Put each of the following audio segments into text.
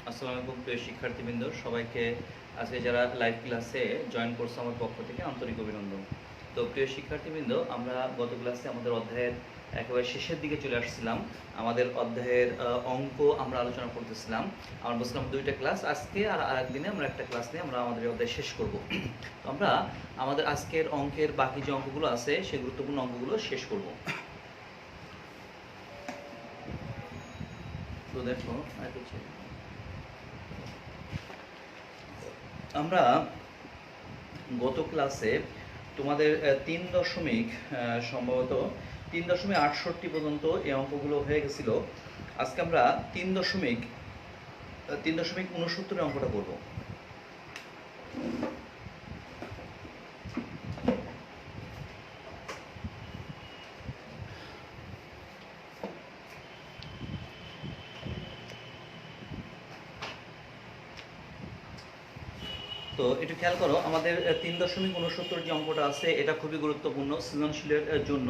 আসসালামু আলাইকুম প্রিয় শিক্ষার্থীবৃন্দ, সবাইকে আজকে যারা লাইভ ক্লাসে জয়েন করছে আমার পক্ষ থেকে আন্তরিক অভিনন্দন। তো প্রিয় শিক্ষার্থীবৃন্দ, আমরা গত ক্লাসে আমাদের অধ্যায়ের একেবারে শেষের দিকে চলে আসছিলাম। আমাদের অধ্যায়ের অঙ্ক আমরা আলোচনা করতেছিলাম। আমরা বলছিলাম 2টা ক্লাস, আজকে আর আরেকদিনে আমরা একটা ক্লাস নিয়ে আমরা আমাদের অধ্যায় শেষ করব। তো আমরা আমাদের আজকের অঙ্কের বাকি যে অঙ্কগুলো আছে সেই গুরুত্বপূর্ণ অঙ্কগুলো শেষ করব। তো দেখো, আমরা গত ক্লাসে তোমাদের 3.68 পর্যন্ত এই অঙ্কগুলো হয়ে গেছিল। আজকে আমরা 3.69 অঙ্কটা করব। তো একটু খেয়াল করো, আমাদের 3.69 যে অঙ্কটা আছে এটা খুবই গুরুত্বপূর্ণ সৃজনশীলের জন্য।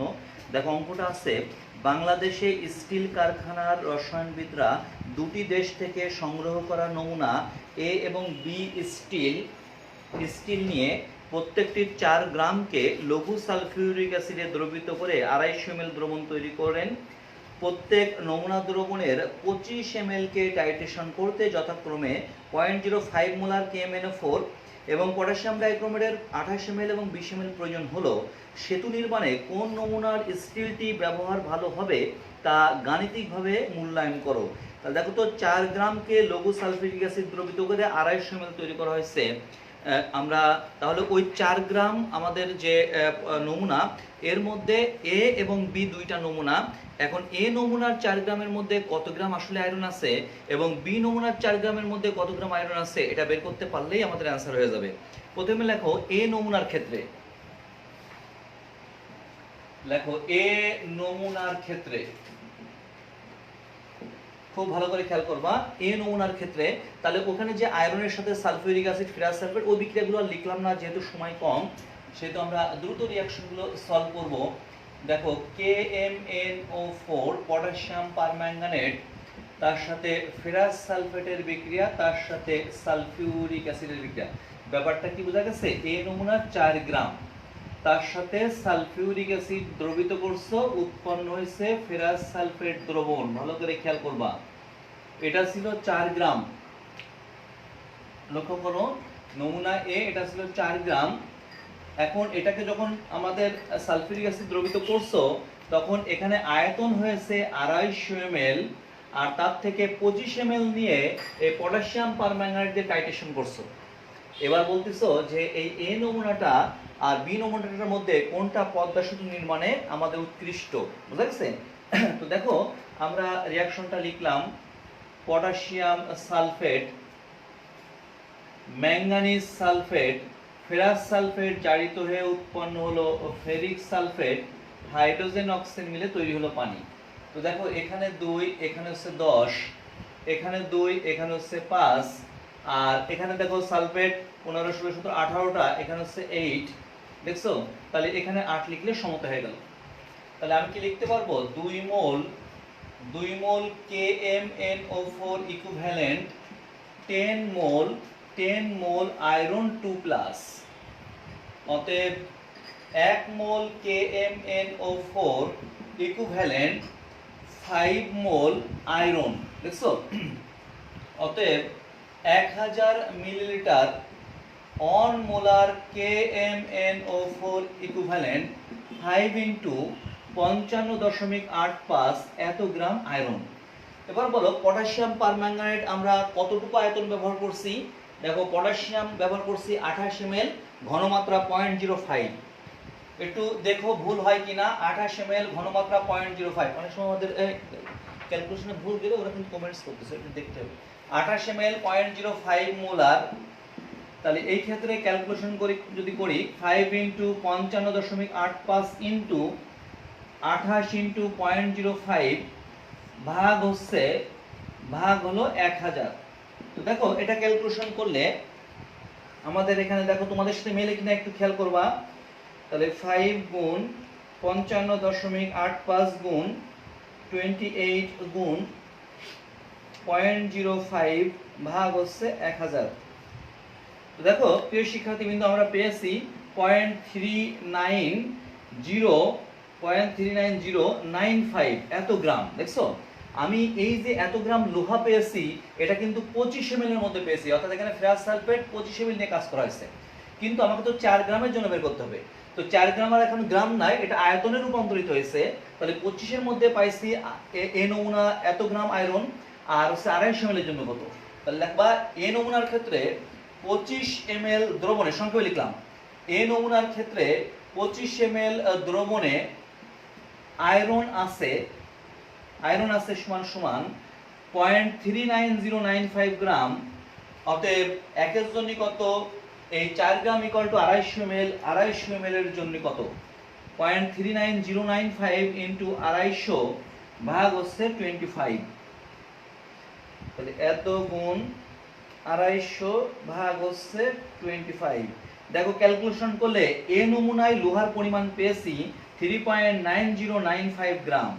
দেখো অঙ্কটা আছে, বাংলাদেশে স্টিল কারখানার রসায়নবিদরা দুটি দেশ থেকে সংগ্রহ করা নমুনা এ এবং বি স্টিল নিয়ে প্রত্যেকটির 4 গ্রামকে লঘু সালফিউরিক অ্যাসিডে দ্রবীভূত করে 250 ml দ্রবণ তৈরি করেন। প্রত্যেক নমুনা দ্রবণের 25 ml কে টাইট্রেশন করতে যথাক্রমে 0.05 মোলার KMnO4 এবং পটাশিয়াম ডাইক্রোমেটের 28 ml এবং 20 ml প্রয়োজন হলো। সেতু নির্মাণে কোন নমুনার স্টিলটি ব্যবহার ভালো হবে তা গাণিতিকভাবে মূল্যায়ন করো। তাহলে দেখো তো, 4 গ্রামকে লঘু সালফিউরিক অ্যাসিড দ্রবীভূত করে 250 ml তৈরি করা হয়েছে। আমরা তাহলে ওই 4 গ্রাম আমাদের যে নমুনা, এর মধ্যে এ এবং বি দুইটা নমুনা। এখন এ নমুনার 4 গ্রামের মধ্যে কত গ্রাম আসলে আয়রন আছে এবং বি নমুনার 4 গ্রামের মধ্যে কত গ্রাম আয়রন আছে এটা বের করতে পারলেই আমাদের অ্যান্সার হয়ে যাবে। প্রথমে লেখো এ নমুনার ক্ষেত্রে, খুব ভালো করে খেয়াল করবা। এ নমুনার ক্ষেত্রে তাহলে ওখানে যে আয়রনের সাথে সালফিউরিক অ্যাসিড, ফেরাস সালফেট, ওই বিক্রিয়াগুলো আর লিখলাম না যেহেতু সময় কম, সেহেতু আমরা দ্রুত রিঅ্যাকশনগুলো সলভ করব। দেখো KMnO4 পটাশিয়াম পারম্যাঙ্গানেট, তার সাথে ফেরাস সালফেটের বিক্রিয়া, তার সাথে সালফিউরিক অ্যাসিডের বিক্রিয়া। ব্যাপারটা কি বোঝা গেছে? এ নমুনার 4 গ্রাম, তার সাথে সালফিউরিক অ্যাসিড দ্রবীভূত করছো, উৎপন্ন হয়েছে ফেরাস সালফেট দ্রবণ। ভালো করে খেয়াল করবা, এটা ছিল 4 গ্রাম। লক্ষ্য করো, নমুনা এ এটা ছিল 4 গ্রাম। এখন এটাকে যখন আমাদের সালফিউরিক অ্যাসিড দ্রবীভূত করছো, তখন এখানে আয়তন হয়েছে 250 ml, আর তার থেকে 25 ml নিয়ে এই পটাশিয়াম পারম্যাঙ্গানেট দিয়ে টাইট্রেশন করছো। এবার বলতেছো যে এই এ নমুনাটা আর বি নমুনাটার মধ্যে কোনটা পদ্মা সেতু নির্মাণে আমাদের উৎকৃষ্ট, বুঝা গেছে? তো দেখো আমরা রিয়াকশনটা লিখলাম, potassium sulphate, manganese sulphate, ferrous sulphate জারিত হয়ে উৎপন্ন হলো ফেরিক সালফেট, হাইড্রোজেন অক্সিজেন মিলে তৈরি হলো পানি। তো দেখো এখানে 2, এখানে হচ্ছে 10, এখানে 2, এখানে হচ্ছে 5, আর এখানে দেখো সালফেট 15, 16, 17, 18টা, এখানে হচ্ছে 8, দেখছো? তাহলে এখানে 8 লিখলে সমতা হয়ে গেল। তাহলে আমি কি লিখতে পারবো, 2 মোল KMnO4 ইকুইভ্যালেন্ট 10 মোল আয়রন 2+, অতএব 1 মোল KMnO4 ইকুইভ্যালেন্ট 5 মোল আয়রন, দেখছো? অতএব 1000 millilitre 1 molar KMnO4 equivalent 5 into 55.85 এত গ্রাম আয়রন। এবার বলো পটাশিয়াম পারম্যাঙ্গানেট আমরা কতটুকু আয়তন ব্যবহার করছি? দেখো পটাশিয়াম ব্যবহার করছি 28 ml, ঘনমাত্রা 0.05। একটু দেখো ভুল হয় কিনা, 28 ml, ঘনমাত্রা 0.05। অনেক সময় আমাদের ক্যালকুলেশনে ভুল গেলে ওরা কিন্তু কমেন্টস করতেছে, একটু দেখতে হবে। 28 ml 0.05 মোলার, তাহলে এই ক্ষেত্রে ক্যালকুলেশন যদি করি 5 ইনটু 55.85 ইনটু 28 ইনটু 0.05 ভাগ হলো 1000। তো দেখো এটা ক্যালকুলেশন করলে আমাদের এখানে দেখো তোমাদের সাথে মেলে কিনা একটু খেয়াল করবা। তাহলে 5 গুণ 55.85 গুণ 28 গুণ 0.05 ভাগ হচ্ছে 1000। তো দেখো প্রিয় শিক্ষার্থীবৃন্দ, আমরা পেয়েছি 0.39095 এত গ্রাম, দেখছো? আমি এই যে এত গ্রাম লোহা পেয়েছি এটা কিন্তু 25 ml এর মধ্যে পেয়েছি, অর্থাৎ এখানে ফেরাস সালফেট 25 ml নিয়ে কাজ করা হয়েছে, কিন্তু আমাকে তো 4 গ্রামের জন্য বের করতে হবে। তো 4 গ্রাম আর এখন গ্রাম নাই, এটা আয়তনে রূপান্তরিত হয়েছে। তাহলে 25 এর মধ্যে পাইছি এ নমুনা এত গ্রাম আয়রন, আর হচ্ছে 250 ml এর জন্য কত। তাহলে লিখবা এ নমুনার ক্ষেত্রে 25 ml দ্রবণে, সংক্ষেপে লিখলাম, এ নমুনার ক্ষেত্রে 25 ml দ্রবণে আয়রন আছে সমান 0.39095 গ্রাম। অতএব একের জন্য কত, এই 4 গ্রাম ইকুয়াল টু 250 ml, 250 ml এর জন্য কত, 0.39095 ইনটু 250 ভাগ হচ্ছে 25। তাহলে এত গুণ 250 ভাগ হচ্ছে 25। দেখো ক্যালকুলেশন করলে এ নমুনায় লোহার পরিমাণ পেয়েছি 3.9095 গ্রাম।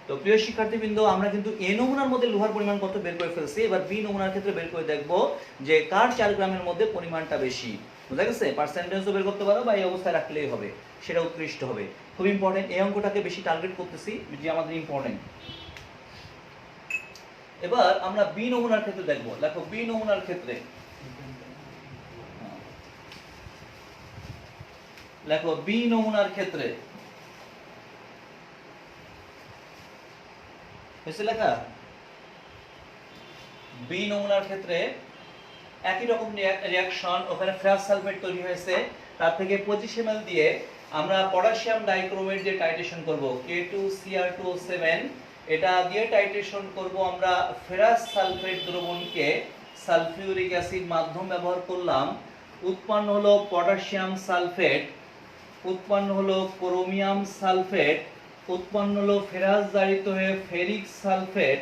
তো প্রিয় শিক্ষার্থীবৃন্দ, আমরা কিন্তু এ নমুনার মধ্যে লোহার পরিমাণ কত বের করে ফেলছি। এবার বি নমুনার ক্ষেত্রে বের করে দেখব যে কার 4 গ্রামের মধ্যে পরিমাণটা বেশি, বুঝা গেছে? পার্সেন্টেজও বের করতে পারো বা এই অবস্থায় রাখলেই হবে, সেটা উৎকৃষ্ট হবে। খুব ইম্পর্টেন্ট, এই অঙ্কটাকে বেশি টার্গেট করতেছি যে আমাদের ইম্পর্টেন্ট। এবার আমরা বি নমুনার ক্ষেত্রে দেখব। দেখো বি নমুনার ক্ষেত্রে লেখা বি নমুনার ক্ষেত্রে একই রকম রিঅ্যাকশন, ওখানে ফেরাস সালফেট তৈরি হয়েছে, তার থেকে 25 ml দিয়ে আমরা পটাশিয়াম ডাইক্রোমেট দিয়ে টাইট্রেশন করব, K2Cr2O7, এটা দিয়ে টাইট্রেশন করব আমরা ফেরাস সালফেট দ্রবণকে সালফিউরিক অ্যাসিড মাধ্যম ব্যবহার করলাম, উৎপন্ন হলো পটাশিয়াম সালফেট, উৎপন্ন হলো ক্রোমিয়াম সালফেট, উৎপন্ন হলো ফেরাস জারিত হয়ে ফেরিক সালফেট,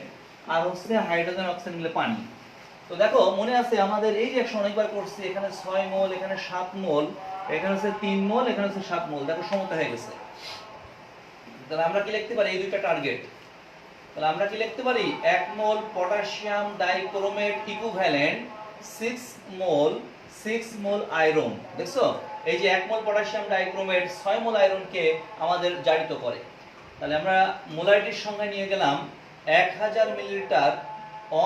আর হচ্ছে হাইড্রোজেন অক্সাইড মিলে পানি। তো দেখো মনে আছে আমাদের এই রিঅ্যাকশন অনেকবার করছি, এখানে 6 মোল, এখানে 7 মোল, এখানে হচ্ছে 3 মোল, এখানে হচ্ছে 7 মোল, দেখো সমতা হয়ে গেছে। তাহলে আমরা কি লিখতে পারি, এই দুইটা টার্গেট। তাহলে আমরা কি লিখতে পারি, 1 মোল পটাশিয়াম ডাইক্রোমেট ইকুইভ্যালেন্ট 6 মোল আয়রন। দেখছো এই যে 1 মোল পটাশিয়াম ডাইক্রোমেট 6 মোল আয়রনকে আমাদের জারিত করে। তাহলে আমরা মোলারিটির সংখ্যা নিয়ে গেলাম 1000 millilitre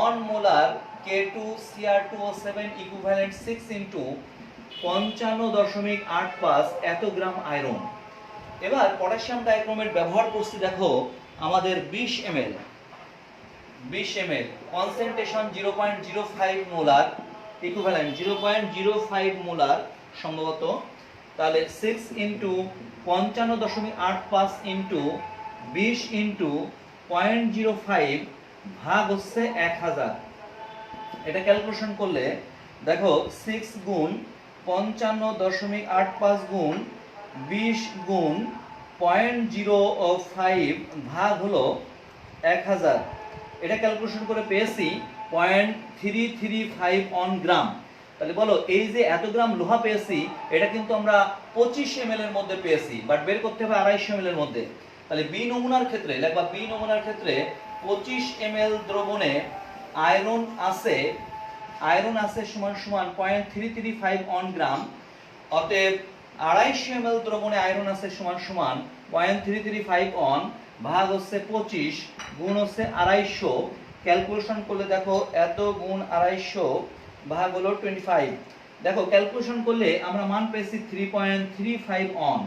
1 molar K2Cr2O7 equivalent 6 into 55.85 এত গ্রাম আয়রন। এবার পটাশিয়াম ডাইক্রোমেট ব্যবহার করছি, দেখো আমাদের 20 ml, concentration 0.05 molar equivalent 0.05 molar সম্ভবত তাহলে 6 ইন্টু 55.85 ইন্টু 20 ইন্টু 0.05 ভাগ হচ্ছে 1000। এটা ক্যালকুলেশন করলে দেখো 6 গুণ 55.85 গুণ 20 গুণ 0.05 ভাগ হলো 1000। এটা ক্যালকুলেশন করে পেয়েছি 0.335 অন গ্রাম। তাহলে বলো এই যে এত গ্রাম লোহা পেয়েছি এটা কিন্তু আমরা 25 ml এর মধ্যে পেয়েছি, বাট বের করতে হবে 250 ml এর মধ্যে। তাহলে বি নমুনার ক্ষেত্রে লেখবা বি নমুনার ক্ষেত্রে 25 ml দ্রবণে আয়রন আছে সমান সমান 0.335 অন গ্রাম। অতএব 250 ml দ্রবণে আয়রন আছে সমান সমান 0.335 অন ভাগ হচ্ছে 25 গুণ হচ্ছে 250। ক্যালকুলেশন করলে দেখো এত গুণ 250 ভাগ হলো 25। দেখো ক্যালকুলেশন করলে আমরা মান পেয়েছি 3.35 অন।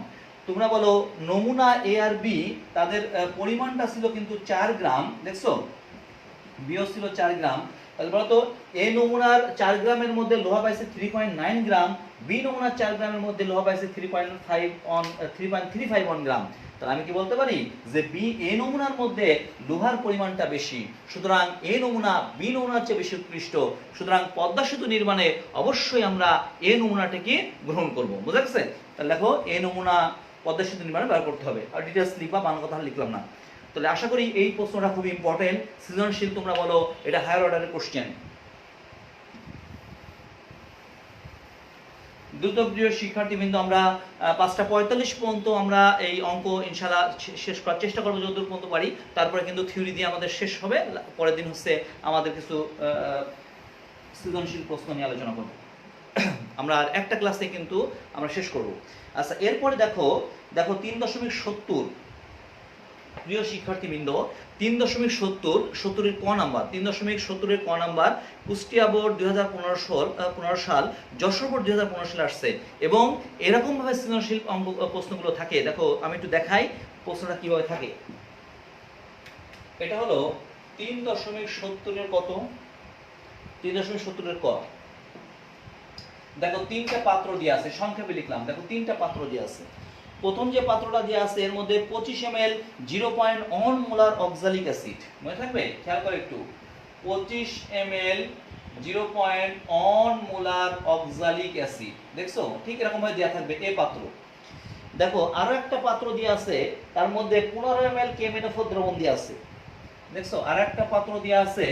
তোমরা বলো নমুনা এ আর বি তাদের পরিমাণটা ছিল কিন্তু 4 গ্রাম, দেখছো বিও ছিল 4 গ্রাম। তাহলে বলো তো এ নমুনার 4 গ্রামের মধ্যে লোহা পাইছে 3.9 গ্রাম, বি নমুনার 4 গ্রামের মধ্যে লোহা পাইছে 3.35 অন গ্রাম। তাহলে আমি কি বলতে পারি যে বি এ নমুনার মধ্যে লোহার পরিমাণটা বেশি, সুতরাং এ নমুনা বি নমুনার চেয়ে বেশি উৎকৃষ্ট, সুতরাং পদ্মা সেতু নির্মাণে অবশ্যই আমরা এ নমুনাটিকে গ্রহণ করব। বুঝা গেছে? তাহলে দেখো এ নমুনা পদ্মা সেতু নির্মাণে ব্যবহার করতে হবে। আর ডিটেইলস লিখবা, বাংলা কথা লিখলাম না। তাহলে আশা করি এই প্রশ্নটা খুব ইম্পর্টেন্ট, সৃজনশীল তোমরা বলো এটা হায়ার অর্ডারের কোশ্চেন। দ্রুত প্রিয় শিক্ষার্থীবৃন্দ, আমরা 5:45 পর্যন্ত আমরা এই অঙ্ক ইনশাআল্লাহ শেষ করার চেষ্টা করবো যতদূর পর্যন্ত পারি। তারপরে কিন্তু থিওরি দিয়ে আমাদের শেষ হবে, পরের দিন হচ্ছে আমাদের কিছু সৃজনশীল প্রশ্ন নিয়ে আলোচনা করব। আমরা আর একটা ক্লাসে কিন্তু আমরা শেষ করব। আচ্ছা, এরপরে দেখো 3.70 প্রিয় শিক্ষার্থীবৃন্দ, 3.70 এর ক নাম্বার, 3.70 এর ক নাম্বার কুষ্টিয়া বোর্ড 2015 সাল, যশোর বোর্ড 2015 সালে আসছে এবং এরকম ভাবে সৃজনশীল প্রশ্নগুলো থাকে। দেখো আমি একটু দেখাই প্রশ্নটা কিভাবে থাকে। এটা হলো 3.70 এর কত, 3.70 এর ক। দেখো 3টা পাত্র দিয়ে আছে, সংক্ষেপে লিখলাম। দেখো 3টা পাত্র দিয়ে আছে। প্রথম যে পাত্রটা দিয়ে আছে এর মধ্যে 25 ml 0.1 মোলার অক্সালিক অ্যাসিড, মনে থাকবে, খেয়াল করে একটু, 25 ml 0.1 মোলার অক্সালিক অ্যাসিড, দেখছো ঠিক এরকম ভাবে দেয়া থাকবে এই পাত্র। দেখো আরো একটা পাত্র দিয়ে আছে, তার মধ্যে 15 ml KMnO4 দ্রবণ দিয়ে আছে, দেখছো আর একটা পাত্র দিয়ে আছে,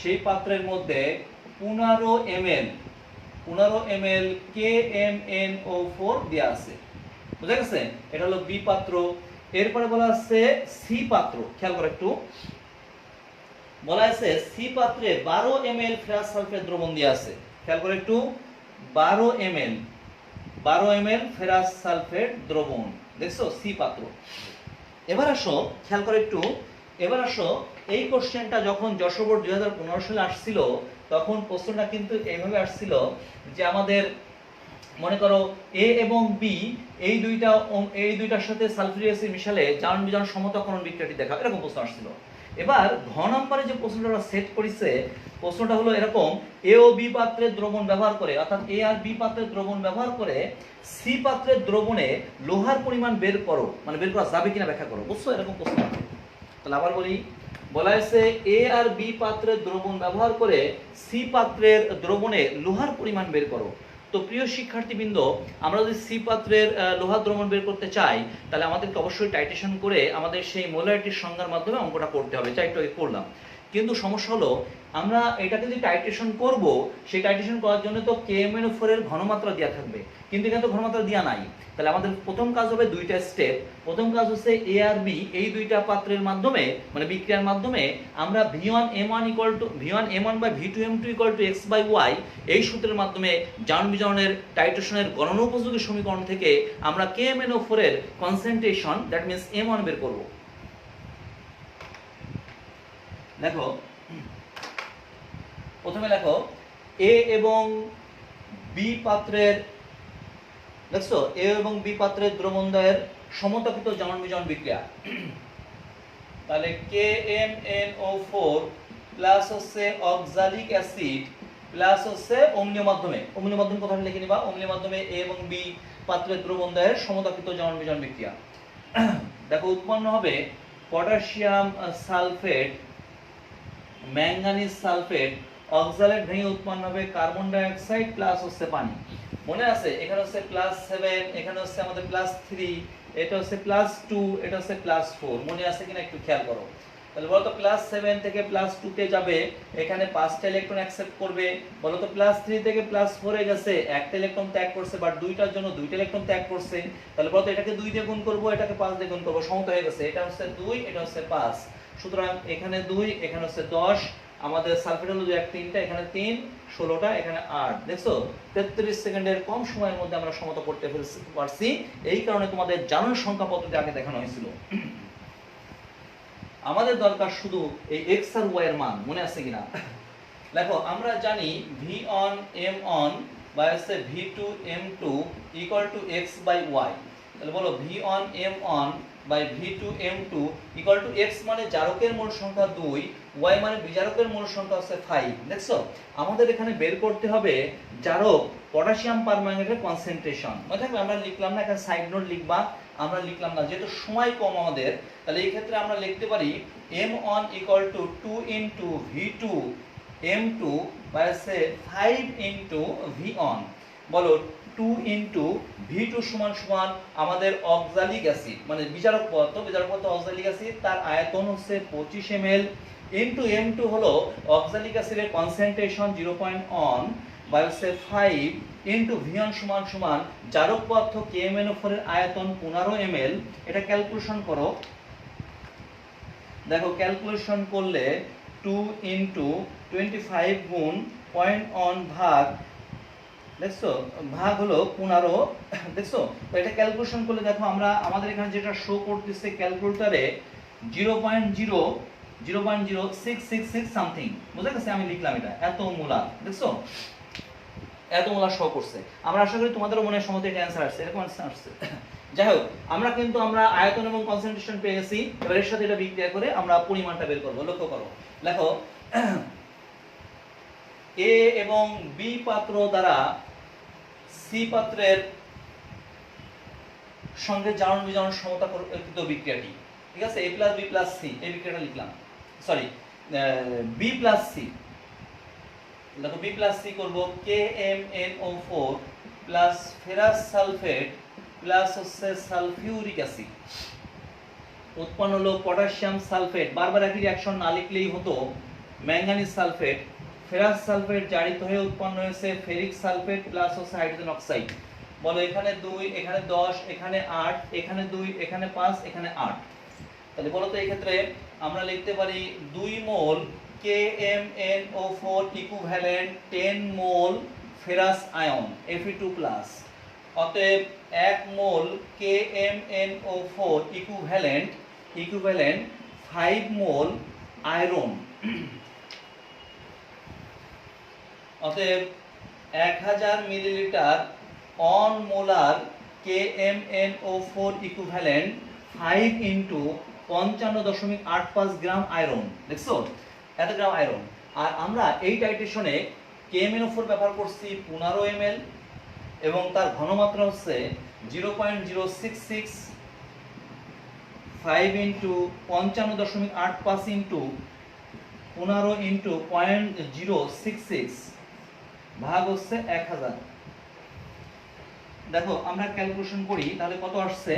সেই পাত্রের মধ্যে 15 ml KMnO4 দিয়ে আছে। বুঝা গেছে? এটা হলো বি পাত্র। এরপরে বলা আছে সি পাত্র, খেয়াল করে একটু, বলা আছে সি পাত্রে 12 ml ফেরাস সালফেট দ্রবণ দিয়ে আছে, খেয়াল করে একটু, 12 ml ফেরাস সালফেট দ্রবণ, দেখছো সি পাত্র। এবার আসো, খেয়াল করে একটু, এবার আসো এই কোশ্চেনটা যখন যশোর বোর্ড 2015 সালে আসছিল তখন প্রশ্নটা কিন্তু এইভাবে আসছিল যে আমাদের মনে করো এ এবং বি এই দুইটার সাথে সালফিউরিক অ্যাসিড মিশালে জারণ বিজারণ সমতাকরণ বিক্রিয়াটি দেখা, এরকম প্রশ্ন আসছিল। এবার ঘ নম্বরে যে প্রশ্নটা সেট করেছে, প্রশ্নটা হলো এরকম, এ ও বি পাত্রের দ্রবণ ব্যবহার করে, অর্থাৎ এ আর বি পাত্রের দ্রবণ ব্যবহার করে সি পাত্রের দ্রবণে লোহার পরিমাণ বের করো, মানে বের করা যাবে কিনা ব্যাখ্যা করো। বুঝছো? এরকম প্রশ্ন আছে। তাহলে আবার বলি, বলা হয়েছে এ আর বি পাত্রের দ্রবণ ব্যবহার করে সি পাত্রের দ্রবণে লোহার পরিমাণ বের করো। তো প্রিয় শিক্ষার্থীবৃন্দ, আমরা যদি সি পাত্রের লোহার দ্রবণ বের করতে চাই তাহলে আমাদেরকে অবশ্যই টাইট্রেশন করে আমাদের সেই মোলারিটির সংজ্ঞার মাধ্যমে অঙ্কটা করতে হবে, যা একটু করলাম। কিন্তু সমস্যা হলো আমরা এটাকে যদি টাইট্রেশন করব, সেই টাইট্রেশন করার জন্য তো KMnO4 এর ঘনমাত্রা দেওয়া থাকবে, কিন্তু এখানে তো ঘনমাত্রা দেওয়া নাই। তাহলে আমাদের প্রথম কাজ হবে দুইটা স্টেপ। প্রথম কাজ হচ্ছে এ আর বি এই দুইটা পাত্রের মাধ্যমে, মানে বিক্রিয়ার মাধ্যমে আমরা V1M1 X/Y এই সূত্রের মাধ্যমে জারণ বিজারণের টাইট্রেশনের গণনা উপযোগী সমীকরণ থেকে আমরা KMnO4 এর কনসেন্ট্রেশন, দ্যাট মিন্স M1 বের করব। দেখো প্রথমে লেখো এ এবং বি পাত্রের, দেখছো এ এবং বি পাত্রের দ্রবণদ্বয়ের সমতাপিত জারণ বিজারণ বিক্রিয়া। তাহলে KMnO4 প্লাস হচ্ছে অক্সালিক অ্যাসিড প্লাস হচ্ছে অম্লীয় মাধ্যমে, অম্লীয় মাধ্যম কথাটা লিখে নিবা, অম্লীয় মাধ্যমে এ এবং বি পাত্রে দ্রবণদ্বয়ের সমতাকৃত জারণ বিজারণ বিক্রিয়া। দেখো উৎপন্ন হবে potassium sulphate, manganese sulphate, oxalate ভেঙে উৎপন্ন হবে কার্বন ডাই অক্সাইড প্লাস হচ্ছে পানি। মনে আছে এখানে হচ্ছে +7, এখানে হচ্ছে আমাদের +3, এটা হচ্ছে +2, এটা হচ্ছে +4। মনে আছে কিনা একটু খেয়াল করো। তাহলে বলো তো +7 থেকে +2 তে যাবে, এখানে 5টা ইলেকট্রন অ্যাকসেপ্ট করবে। বলো তো +3 থেকে +4 এ গেছে, একটা ইলেকট্রন ত্যাগ করছে, বাট দুইটার জন্য দুইটা ইলেকট্রন ত্যাগ করছে। তাহলে বলো তো এটাকে 2 দিয়ে গুণ করব, এটাকে 5 দিয়ে গুণ করব, সমতা হয়ে গেছে। এটা হচ্ছে 2, এটা হচ্ছে 5। সুতরাং এখানে 2, এখানে হচ্ছে 10, আমাদের সালফেট হলো 2 1 3টা, এখানে 3 16টা, এখানে 8। দেখছো 33 সেকেন্ডের কম সময়ের মধ্যে আমরা সমতা করতে পারছি। এই কারণে তোমাদের জারণ সংখ্যা পদ্ধতি আগে দেখানো হয়েছিল। আমাদের দরকার শুধু এই x আর y এর মান, মনে আছে কিনা? দেখো আমরা জানি v on m on বা হচ্ছে v2 m2 equal to x by y। তাহলে বলো v on m on by v2 m2 equal to x মানে জারকের মোল সংখ্যা 2, y মানে বিজারকের মোল সংখ্যা হচ্ছে 5। দেখছো আমাদের এখানে বের করতে হবে জারক পটাশিয়াম পারম্যাঙ্গানেটের কনসেন্ট্রেশন। মনে থাকবে আমরা লিখলাম না, এখানে সাইড নোট লিখবা, আমরা লিখলাম না যেহেতু সময় কম আমাদের। তাহলে এই ক্ষেত্রে আমরা লিখতে পারি m1 equal to 2 into v2 m2 by 5 into v1। বলো 2 into v2 সমান সমান আমাদের অক্সালিক অ্যাসিড মানে বিজারক পদার্থ অক্সালিক অ্যাসিড, তার আয়তন হচ্ছে 25 ml into m2 হলো অক্সালিক অ্যাসিডের কনসেন্ট্রেশন 0.1 by 5 into v1 সমান সমান জারক পদার্থ KMnO4 এর আয়তন 15 ml। এটা ক্যালকুলেশন করো। দেখো ক্যালকুলেশন করলে 2 into 25 গুণ 0.1 ভাগ, দেখছো ভাগ হলো 15। দেখছো তো এটা ক্যালকুলেশন করলে দেখো আমরা আমাদের এখানে যেটা শো করতেছে ক্যালকুলেটরে 0.0666 সামথিং, বুঝা গেছে? আমি লিখলাম এটা এত মোলার। দেখছো এত মোলার শো করছে। আমরা আশা করি তোমাদেরও মনে সমতে এটা অ্যানসার আসছে, এরকম অ্যানসার আসছে। যাই হোক আমরা কিন্তু আমরা আয়তন এবং কনসেন্ট্রেশন পেয়ে গেছি। এবার এর সাথে এটা বিক্রিয়া করে আমরা পরিমাণটা বের করব। লক্ষ্য করো, দেখো এ এবং বি পাত্র দ্বারা সি পাত্রের সঙ্গে জারণ বিজারণ সমতাকৃত বিক্রিয়াটি, ঠিক আছে? a + b + c এই বিক্রিয়াটা লিখলাম, সরি b + c। দেখো b + c করব KMnO4 plus ferrous sulphate plus হচ্ছে সালফিউরিক অ্যাসিড। উৎপন্ন হলো পটাশিয়াম সালফেট, বারবার একই রিঅ্যাকশন না লিখলেই হতো, ম্যাঙ্গানিজ সালফেট, ফেরাস সালফেট জারিত হয়ে উৎপন্ন হয়েছে ফেরিক সালফেট প্লাস হচ্ছে হাইড্রোজেন অক্সাইড। বলো এখানে 2, এখানে 10, এখানে 8, এখানে 2, এখানে 5, এখানে 8। তাহলে বলো তো এই ক্ষেত্রে আমরা লিখতে পারি 2 মোল KMnO4 ইকুইভ্যালেন্ট 10 মোল ফেরাস আয়ন Fe2+। অতএব 1 মোল KMnO4 ইকুইভ্যালেন্ট 5 মোল আয়রন। অতএব 1000 millilitre on molar KMnO4 equivalent 5 into 55.85 gram iron. দেখছো এত গ্রাম আয়রন। আর আমরা এই টাইট্রেশনে KMnO4 ব্যবহার করছি 15 ml এবং তার ঘনমাত্রা হচ্ছে 0.066, 5 ইনটু 55.85 ইনটু 15 ইনটু 0.066 ভাগ হচ্ছে 1000। দেখো আমরা ক্যালকুলেশন করি তাহলে কত আসছে,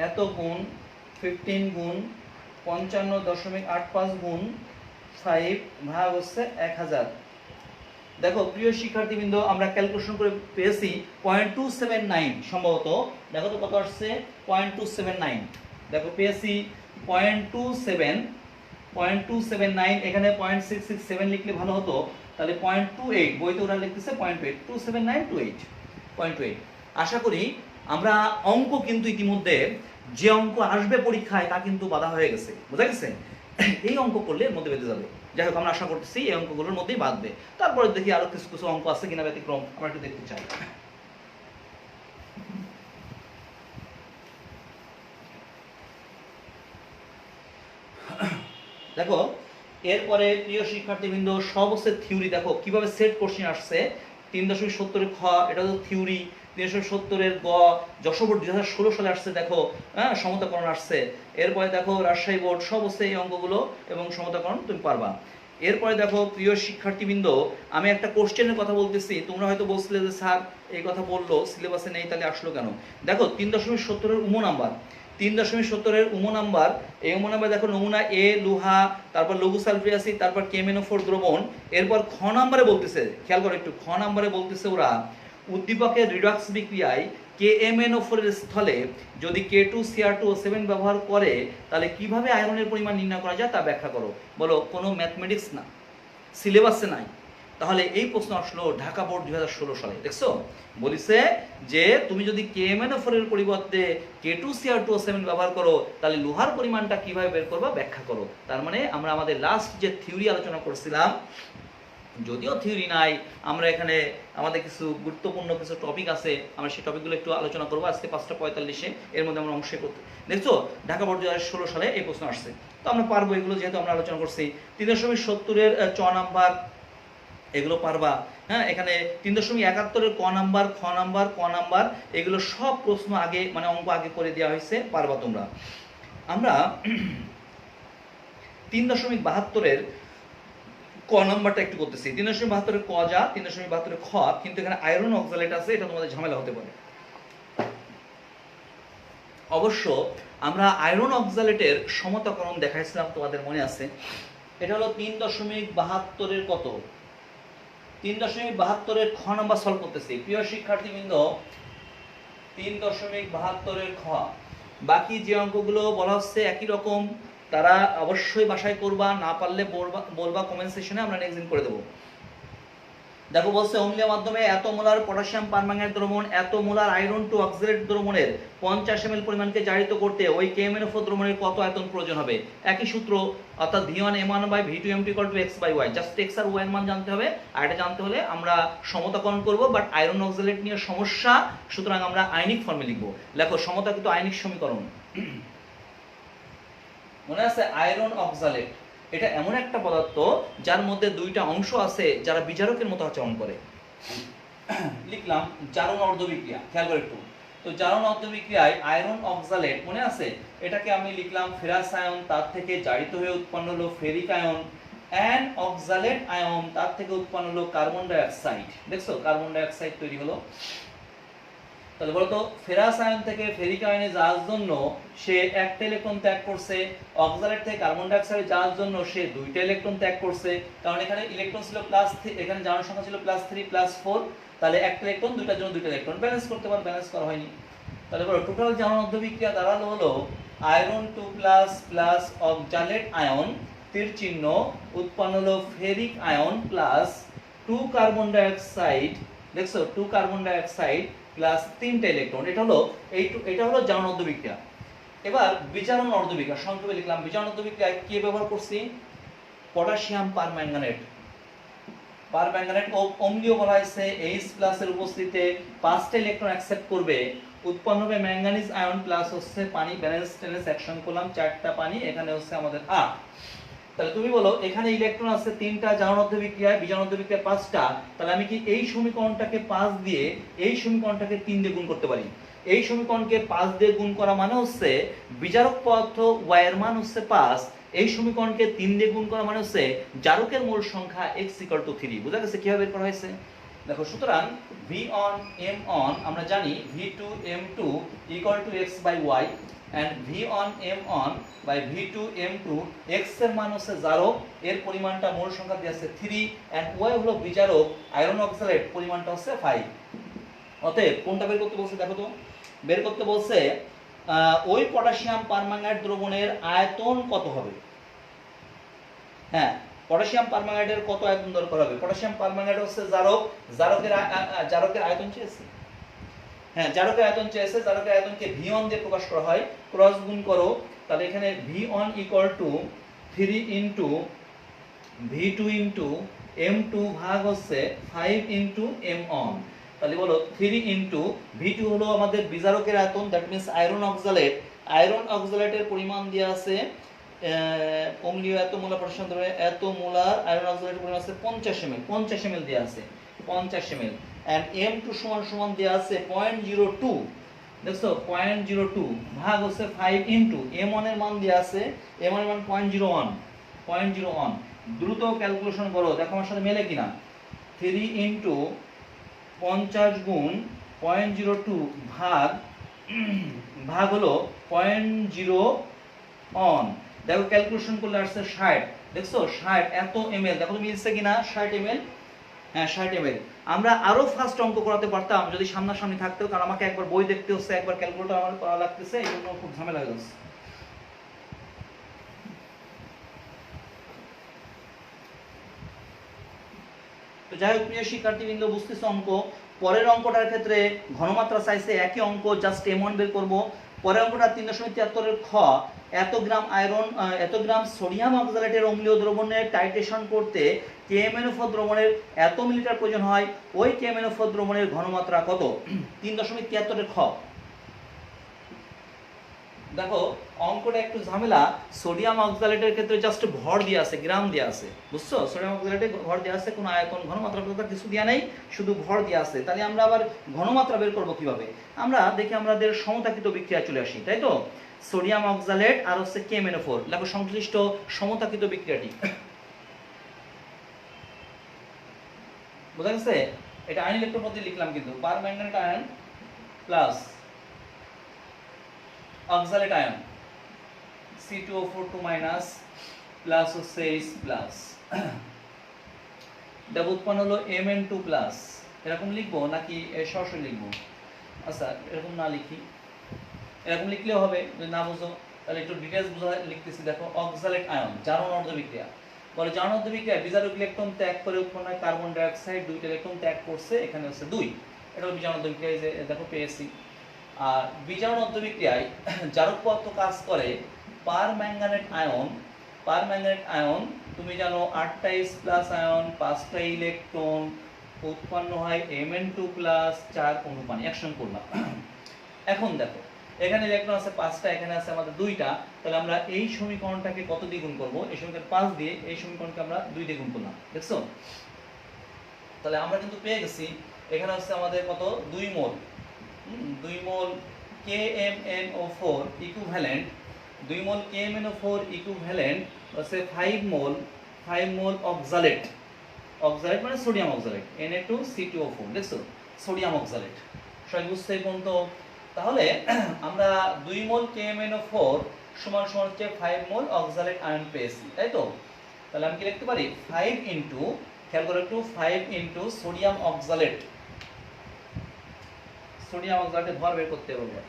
এত গুণ 15 গুণ 55.85 গুণ 5 ভাগ হচ্ছে 1000। দেখো প্রিয় শিক্ষার্থীবৃন্দ আমরা ক্যালকুলেশন করে পেয়েছি 0.279 সম্ভবত। দেখো তো কত আসছে 0.279। দেখো পেয়েছি 0.279, এখানে 0.667 লিখলে ভালো হতো, তাহলে 0.28, বইতে ওরা লিখতেছে 0.8, 279 to 8, 0.8। আশা করি আমরা অঙ্ক কিন্তু ইতিমধ্যে যে অঙ্ক আসবে পরীক্ষায় তা কিন্তু বাধা হয়ে গেছে, বুঝা গেছে? এই অঙ্ক করলে এর মধ্যে বেঁধে যাবে। যাই হোক আমরা আশা করতেছি এই অঙ্কগুলোর মধ্যেই বাঁধবে। তারপরে দেখি আরো কিছু কিছু অঙ্ক আছে কিনা ব্যতিক্রম, আমরা একটু দেখতে চাই। দেখো এরপরে প্রিয় শিক্ষার্থীবৃন্দ সব হচ্ছে থিওরি। দেখো কিভাবে সেট কোশ্চেন আসছে 3.70 খ, এটা হচ্ছে থিওরি। 370-এর গ যশোর বোর্ড 2016 সালে আসছে, দেখো হ্যাঁ সমতাকরণ আসছে। এরপরে দেখো রাজশাহী বোর্ড, সব হচ্ছে এই অঙ্কগুলো এবং সমতাকরণ তুমি পারবা। এরপরে দেখো প্রিয় শিক্ষার্থীবৃন্দ, আমি একটা কোশ্চেনের কথা বলতেছি, তোমরা হয়তো বলছিলে যে স্যার এই কথা বললো সিলেবাসে নেই, তাহলে আসলো কেন? দেখো 3.70-এর উম নাম্বার, 3.70-এর উম নাম্বার, এই উম নাম্বার দেখো নমুনা এ লোহা, তারপর লঘু সালফিউরিক অ্যাসিড, তারপর KMnO4 দ্রবণ। এরপর খ নাম্বারে বলতেছে, খেয়াল করো একটু, খ নাম্বারে বলতেছে ওরা উদ্দীপকের রিডক্স বিক্রিয়ায় KMnO4 এর স্থলে যদি K2Cr2O7 ব্যবহার করে তাহলে কিভাবে আয়রনের পরিমাণ নির্ণয় করা যায় তা ব্যাখ্যা করো। বলো, কোনো ম্যাথমেটিক্স না, সিলেবাসে নাই, তাহলে এই প্রশ্ন আসলো ঢাকা বোর্ড 2016 সালে। দেখছো বলিছে যে তুমি যদি KMnO4 এর পরিবর্তে K2Cr2O7 ব্যবহার করো তাহলে লোহার পরিমাণটা কিভাবে বের করবা ব্যাখ্যা করো। তার মানে আমরা আমাদের লাস্ট যে থিওরি আলোচনা করছিলাম, যদিও থিওরি নাই, আমরা এখানে আমাদের কিছু গুরুত্বপূর্ণ কিছু টপিক আছে, আমরা সেই টপিকগুলো একটু আলোচনা করবো আজকে 5:45-এ, এর মধ্যে আমরা অংশে করতে। দেখছো ঢাকা বোর্ড 2016 সালে এই প্রশ্ন আসছে, তো আমরা পারবো এগুলো, যেহেতু আমরা আলোচনা করছি। 3.70-এর চ নাম্বার এগুলো পারবা। হ্যাঁ, এখানে 3.71-এর ক নাম্বার, খ নাম্বার, ক নাম্বার, এগুলো সব প্রশ্ন আগে মানে অঙ্ক আগে করে দেওয়া হয়েছে, পারবা তোমরা। আমরা 3.72-এর ক নাম্বারটা একটু করতেছি। 3.72-এর ক যা, 3.72-এর খ, কিন্তু এখানে আয়রন অক্সালেট আছে, এটা তোমাদের ঝামেলা হতে পারে। অবশ্য আমরা আয়রন অক্সালেটের সমতাকরণ দেখাইছিলাম, তোমাদের মনে আছে? এটা হলো 3.72-এর কত, 3.72-এর খ নাম্বার সলভ করতেছি। প্রিয় শিক্ষার্থীবৃন্দ, 3.72-এর খ, বাকি যে অঙ্কগুলো বলা হচ্ছে একই রকম, তারা অবশ্যই বাসায় করবা, না পারলে বলবা কমেন্ট সেকশনে, আমরা নেক্সট দিন করে দেবো। দেখো বলছে অম্লীয় মাধ্যমে এত মোলার পটাশিয়াম পারম্যাঙ্গানেট দ্রবণ এত মোলার আয়রন টু অক্সালেট দ্রবণের 50 ml পরিমাণকে জারিত করতে ওই KMnO4 দ্রবণের কত আয়তন প্রয়োজন হবে? একই সূত্র, অর্থাৎ V1M1/V2M2 x/y, জাস্ট x আর y এর মান জানতে হবে। আর এটা জানতে হলে আমরা সমতাকরণ করব, বাট আয়রন অক্সালেট নিয়ে সমস্যা, সুতরাং আমরা আয়নিক ফর্মে লিখব। দেখো সমতা কিন্তু আয়নিক সমীকরণ, মনে আছে? আয়রন অক্সালেট এটা এমন একটা পদার্থ যার মধ্যে দুইটা অংশ আছে যারা বিজারকের মতো আচরণ করে। লিখলাম জারণ অর্ধবিক্রিয়া, খেয়াল করে একটু। তো জারণ অর্ধবিক্রিয়ায় আয়রন অক্সালেট, মনে আছে? এটাকে আমি লিখলাম ফেরাস আয়ন, তার থেকে জারিত হয়ে উৎপন্ন হলো ferric ion, and oxalate ion, তার থেকে উৎপন্ন হলো কার্বন ডাই অক্সাইড। দেখছো কার্বন ডাই অক্সাইড তৈরি হলো। তাহলে বলতো ফেরাস আয়ন থেকে ফেরিক আয়নে যাওয়ার জন্য সে একটা ইলেকট্রন ত্যাগ করছে, অক্সালেট থেকে কার্বন ডাই অক্সাইডে যাওয়ার জন্য সে দুইটা ইলেকট্রন ত্যাগ করছে, কারণ এখানে ইলেকট্রন ছিল +3, এখানে জারণ সংখ্যা ছিল +3 +4, তাহলে একটা ইলেকট্রন দুইটার জন্য দুইটা ইলেকট্রন ব্যালেন্স করতে পারে, ব্যালেন্স করা হয়নি। তাহলে বলো টোটাল জারণ অর্ধবিক্রিয়া দাঁড়ালো হলো আয়রন 2+ অক্সালেট আয়ন, তীর চিহ্ন, উৎপন্ন হলো ferric ion plus 2 carbon die oxide. দেখছো 2 কার্বন ডাই অক্সাইড প্লাস 3টা ইলেকট্রন। এটা হলো জারণ অর্ধবিক্রিয়া। এবার বিজারণ অর্ধবিক্রিয়া, সংক্ষেপে লিখলাম বিজারণ অর্ধবিক্রিয়ায় কি ব্যবহার করছি? পটাশিয়াম পারম্যাঙ্গানেট, অম্লীয় বলা হয়েছে, H+ এর উপস্থিতিতে 5টা ইলেকট্রন অ্যাকসেপ্ট করবে, উৎপন্ন হবে ম্যাঙ্গানিজ আয়ন প্লাস হচ্ছে পানি, ব্যালেন্স টেলেন্স অ্যাকশন করলাম, 4টা পানি, এখানে হচ্ছে আমাদের 8। তাহলে তুমি বলো এখানে ইলেকট্রন আছে 3টা, জারণ অর্ধবিক্রিয়ায়, বিজারণ অর্ধবিক্রিয়ায় 5টা, তাহলে আমি কি এই সমীকরণটাকে 5 দিয়ে এই সমীকরণটাকে 3 দিয়ে গুণ করতে পারি? এই সমীকরণকে 5 দিয়ে গুণ করা মানে হচ্ছে বিজারক পদার্থ y এর মান হচ্ছে 5, এই সমীকরণকে 3 দিয়ে গুণ করা মানে হচ্ছে জারকের মোল সংখ্যা x = 3। বুঝা গেছে কিভাবে বের করা হয়েছে? দেখো সুতরাং V1M1 আমরা জানি V2M2 = x/y, and V1M1/V2M2, x এর মান হচ্ছে জারক, এর পরিমাণটা মোল সংখ্যা দিয়ে আছে 3, and y হলো বিজারক, আয়রন অক্সালেট, পরিমাণটা হচ্ছে 5। অতএব কোনটা বের করতে বলছে? দেখো তো বের করতে বলছে ওই পটাশিয়াম পারম্যাঙ্গানেট দ্রবণের আয়তন কত হবে। হ্যাঁ, পটাশিয়াম পারম্যাঙ্গানেটের কত আয়তন দরকার হবে? পটাশিয়াম পারম্যাঙ্গানেট হচ্ছে জারক, জারকের আয়তন চেয়েছে। হ্যাঁ, জারকের আয়তন চেয়েছে, জারকের আয়তনকে V1 দিয়ে প্রকাশ করা হয়, ক্রস গুণ করো, তাহলে এখানে V1 = 3 * V2 * M2 ভাগ হচ্ছে 5 * M1। তাহলে বলো 3 * V2 হলো আমাদের বিজারকের আয়তন, that means iron oxalate, iron অক্সালেটের পরিমাণ দেয়া আছে অম্লীয় এত মোলার পটাশিয়াম দ্রবণে এত মোলার আয়রন অক্সালেটের পরিমাণ আছে 50 ml, 50 ml দেয়া আছে 50 ml, এন্ড m2 সমান সমান দেয়া আছে 0.02, দেখছো 0.02 ভাগ হচ্ছে 5 ইনটু m1 এর মান দেয়া আছে, m1 এর মান 0.01, দ্রুত ক্যালকুলেশন করো, দেখো আমার সাথে মেলে কিনা। 3 ইনটু 50 গুণ 0.02 ভাগ ভাগ হলো 0.01, দেখো ক্যালকুলেশন করলে আসছে 60, দেখছো 60 এত ml, দেখো তো মিলছে কিনা 60 ml, হ্যাঁ 60 ml। আমরা আরো ফাস্ট অঙ্ক করাতে পারতাম যদি সামনাসামনি থাকতো, কারণ আমাকে একবার বই দেখতে হচ্ছে, একবার ক্যালকুলেটর আমার করা লাগতেছে, এই জন্য খুব ঝামেলা হয়ে যাচ্ছে। তো যাই হোক প্রিয় শিক্ষার্থীবৃন্দ, বুঝতেছো অঙ্ক। পরের অঙ্কটার ক্ষেত্রে ঘনমাত্রা চাইছে একই অঙ্ক, জাস্ট m1 বের করব। পরের অঙ্কটা 3.73 এর খ, এত গ্রাম আয়রন এত গ্রাম সোডিয়াম অক্সালেটের অম্লীয় দ্রবণের টাইট্রেশন করতে KMnO4 দ্রবণের এত মিলিলিটার প্রয়োজন হয়, ওই KMnO4 দ্রবণের ঘনমাত্রা কত? 3.73 এর খ। দেখো অঙ্কটা একটু ঝামেলা, সোডিয়াম অক্সালেটের ক্ষেত্রে জাস্ট ভর দেয়া আছে, গ্রাম দেয়া আছে, বুঝছো? সোডিয়াম অক্সালেটে ভর দেয়া আছে, কোনো আয়তন ঘনমাত্রা কিছু দেয়া নাই, শুধু ভর দেয়া আছে। তাহলে আমরা আবার ঘনমাত্রা বের করব কিভাবে? আমরা দেখি আমাদের সমতাকৃত বিক্রিয়া চলে আসি, তাই তো? সোডিয়াম অক্সালেট আর হচ্ছে KMnO4, দেখো সংশ্লিষ্ট সমতাকৃত বিক্রিয়াটি বোঝা গেছে? এটা আয়ন ইলেকট্রন পদ্ধতি লিখলাম, কিন্তু permanganate ion plus oxalate ion C2O4 2 minus plus হচ্ছে H প্লাস, দেখো উৎপন্ন হলো Mn2 প্লাস। এরকম লিখবো নাকি সরাসরি লিখবো? আচ্ছা এরকম না লিখি, এরকম লিখলেও হবে, যদি না বুঝো তাহলে একটু ডিটেইলস বুঝা লিখতেছি। দেখো অক্সালেট আয়ন জারণ অর্ধবিক্রিয়া, বলে জারণ অর্ধবিক্রিয়া বিজারক ইলেকট্রন ত্যাগ করে উৎপন্ন হয় কার্বন ডাই অক্সাইড, 2টা ইলেকট্রন ত্যাগ করছে, এখানে হচ্ছে 2, এটা হলো বিজারণ অর্ধবিক্রিয়া, এই যে দেখো পেয়েছি। আর বিজারণ অর্ধবিক্রিয়ায় জারক পদার্থ কাজ করে পারম্যাঙ্গানেট আয়ন, পারম্যাঙ্গানেট আয়ন তুমি জানো 8টা H প্লাস আয়ন, 5টা ইলেকট্রন, উৎপন্ন হয় Mn2 প্লাস 4 অণু পানি, একসঙ্গে করলাম। এখন দেখো এখানে ইলেকট্রন আছে 5টা, এখানে আছে আমাদের 2টা, তাহলে আমরা এই সমীকরণটাকে কত দিয়ে গুণ করব? এই সমীকরণ 5 দিয়ে এই সমীকরণকে আমরা 2 দিয়ে গুণ করলাম, দেখছো? তাহলে আমরা কিন্তু পেয়ে গেছি এখানে হচ্ছে আমাদের কত? 2 মোল, 2 মোল KMnO4 ইকুইভ্যালেন্ট, 2 মোল KMnO4 ইকুইভ্যালেন্ট হচ্ছে 5 মোল অক্সালেট, অক্সালেট মানে সোডিয়াম অক্সালেট, Na2CO4, দেখছো সোডিয়াম অক্সালেট। সবাই বুঝতে পর্যন্ত? তাহলে আমরা 2 মোল KMnO4 সমান সমান হচ্ছে 5 মোল অক্সালেট আয়ন পেয়েছি, তাই তো? তাহলে আমি কি লিখতে পারি 5 ইনটু, খেয়াল করো একটু, 5 ইনটু সোডিয়াম অক্সালেট, সোডিয়াম অক্সালেটের ভর বের করতে হবে।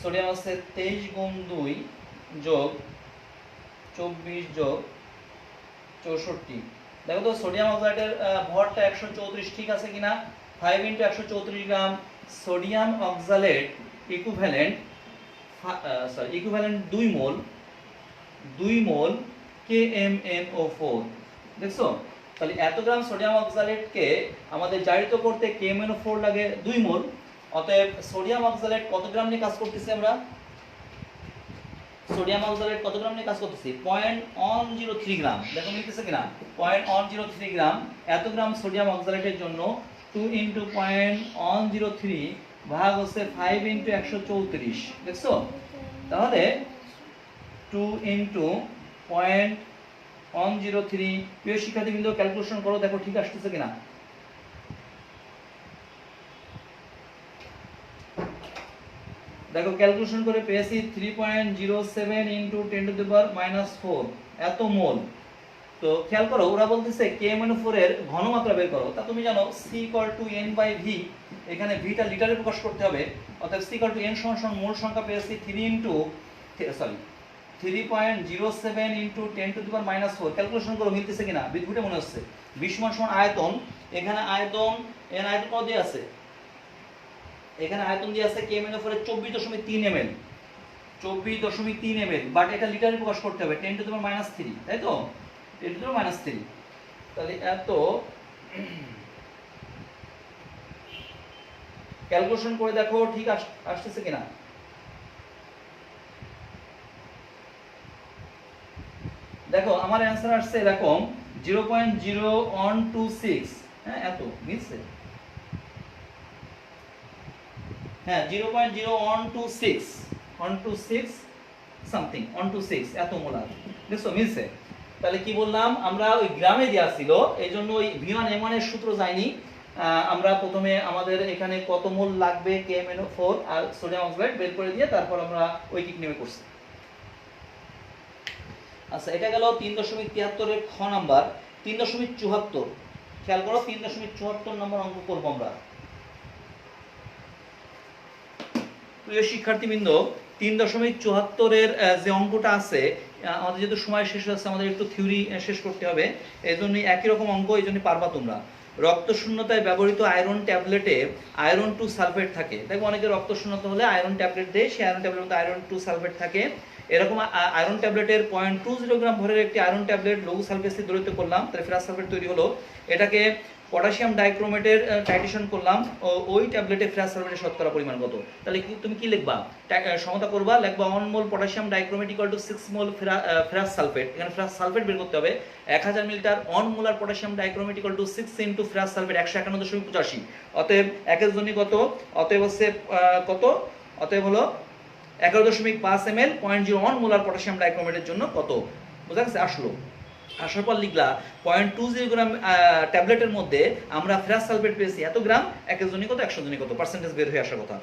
সোডিয়াম আছে 23 গুণ 2 যোগ 24 যোগ 64, দেখো তো সোডিয়াম অক্সাইডের ভরটা 134, ঠিক আছে কিনা? 5 into 134 gram sodium oxalate equivalent, equivalent 2 মোল KMnO4, দেখছো? তাহলে এত গ্রাম সোডিয়াম অক্সালেটকে আমাদের জারিত করতে KMnO4 লাগে 2 মোল, অতএব সোডিয়াম অক্সালেট কত গ্রাম নিয়ে কাজ করতেছি আমরা? সোডিয়াম অক্সালেট কত গ্রাম নিয়ে কাজ করতেছি? 0.103 গ্রাম, দেখো মিলতেছে কিনা? 0.103 গ্রাম, এত গ্রাম সোডিয়াম অক্সালেটের জন্য 2 ইনটু 0.103 ভাগ হচ্ছে 5 ইনটু 134, দেখছো? তাহলে 2 ইনটু 0.103, প্রিয় শিক্ষার্থীবৃন্দ ক্যালকুলেশন করো, দেখো ঠিক আসতেছে কিনা? দেখো ক্যালকুলেশন করে পেয়েছি 3.07 ইনটু 10 টু দি পাওয়ার -4 এত মোল। তো খেয়াল করো ওরা বলতেছে KMnO4 এর ঘনমাত্রা বের করো, তা তুমি জানো C = N/V, এখানে V টা লিটারে প্রকাশ করতে হবে, অর্থাৎ C = N সমান মোল সংখ্যা পেয়েছি 3.07 into 10 to the power -4, calculation করো মিলতেছে কিনা? বিদ্যুটে মনে হচ্ছে 20 সমান আয়তন, এখানে আয়তন n আয়তন কত দিয়ে আছে? এখানে আয়তন দিয়ে আছে KMnO4 এর 24.3 ml, 24.3 ml, বাট এটা লিটারে প্রকাশ করতে হবে 10 টু দি পাওয়ার -3, তাই তো? 10 টু দি পাওয়ার -3, তাহলে এত ক্যালকুলেশন করে দেখো ঠিক আসতেছে কিনা? দেখো আমার অ্যানসার আসছে এরকম 0.0126 হ্যাঁ এত মিলছে, হ্যাঁ 0.0126 সামথিং 126 এত মোলার, দেখছো মিলছে। তাহলে কি বললাম আমরা, ওই গ্রামে দেওয়া ছিল এই জন্য ওই V1 M1 এর সূত্র যায়নি। আমরা প্রথমে আমাদের এখানে কত মোল লাগবে KMnO4 আর সোডিয়াম অক্সাইড বের করে দিয়ে তারপর আমরা ঐকিক নিয়মে করছি। আচ্ছা এটা গেল 3.73 এর খ নাম্বার। 3.74 খেয়াল করো, 3.74 নম্বর অঙ্ক করব আমরা। প্রিয় শিক্ষার্থীবৃন্দ 3.74 এর যে অঙ্কটা আছে, আমাদের যেহেতু সময় শেষ হচ্ছে আমাদের একটু থিওরি শেষ করতে হবে, এই জন্যই একই রকম অঙ্ক, এই জন্য পারবা তোমরা। রক্ত শূন্যতায় ব্যবহৃত আয়রন ট্যাবলেটে আয়রন 2 সালফেট থাকে। দেখো অনেকে রক্ত শূন্যতা হলে আয়রন ট্যাবলেট দেয়, সেই আয়রন ট্যাবলেটের মধ্যে আয়রন 2 সালফেট থাকে। এরকম আয়রন ট্যাবলেটের 0.20 গ্রাম ভরের একটি আয়রন ট্যাবলেট লঘু সালফেট দ্রবীভূত করলাম, তাহলে ফেরাস সালফেট তৈরি হলো। এটাকে পটাশিয়াম ডাইক্রোমেটের টাইট্রেশন করলাম, ওই ট্যাবলেটে ফেরাস সালফেটের শতকরা পরিমাণ কত? তাহলে তুমি কি লিখবা? সমতা করবা, লিখবা 1 মোল potassium dichromate equal to 6 mole ferrous sulphate. এখানে ফেরাস সালফেট বের করতে হবে। 1000 millilitre 1 molar potassium dichromate equal to 6 into ferrous sulphate 151.85। অতএব একের জন্য কত? অতএব হচ্ছে কত? অতএব হলো 11.5 ml 0.01 মোলার পটাশিয়াম ডাইক্রোমেটের জন্য কত? বুঝা গেছে? আসলো। আসার পর লিখলা 0.20 গ্রাম ট্যাবলেটের মধ্যে আমরা ফেরাস সালফেট পেয়েছি এত গ্রাম, একের জন্য কত, 100 জন্য কত, পার্সেন্টেজ বের হয়ে আসার কথা।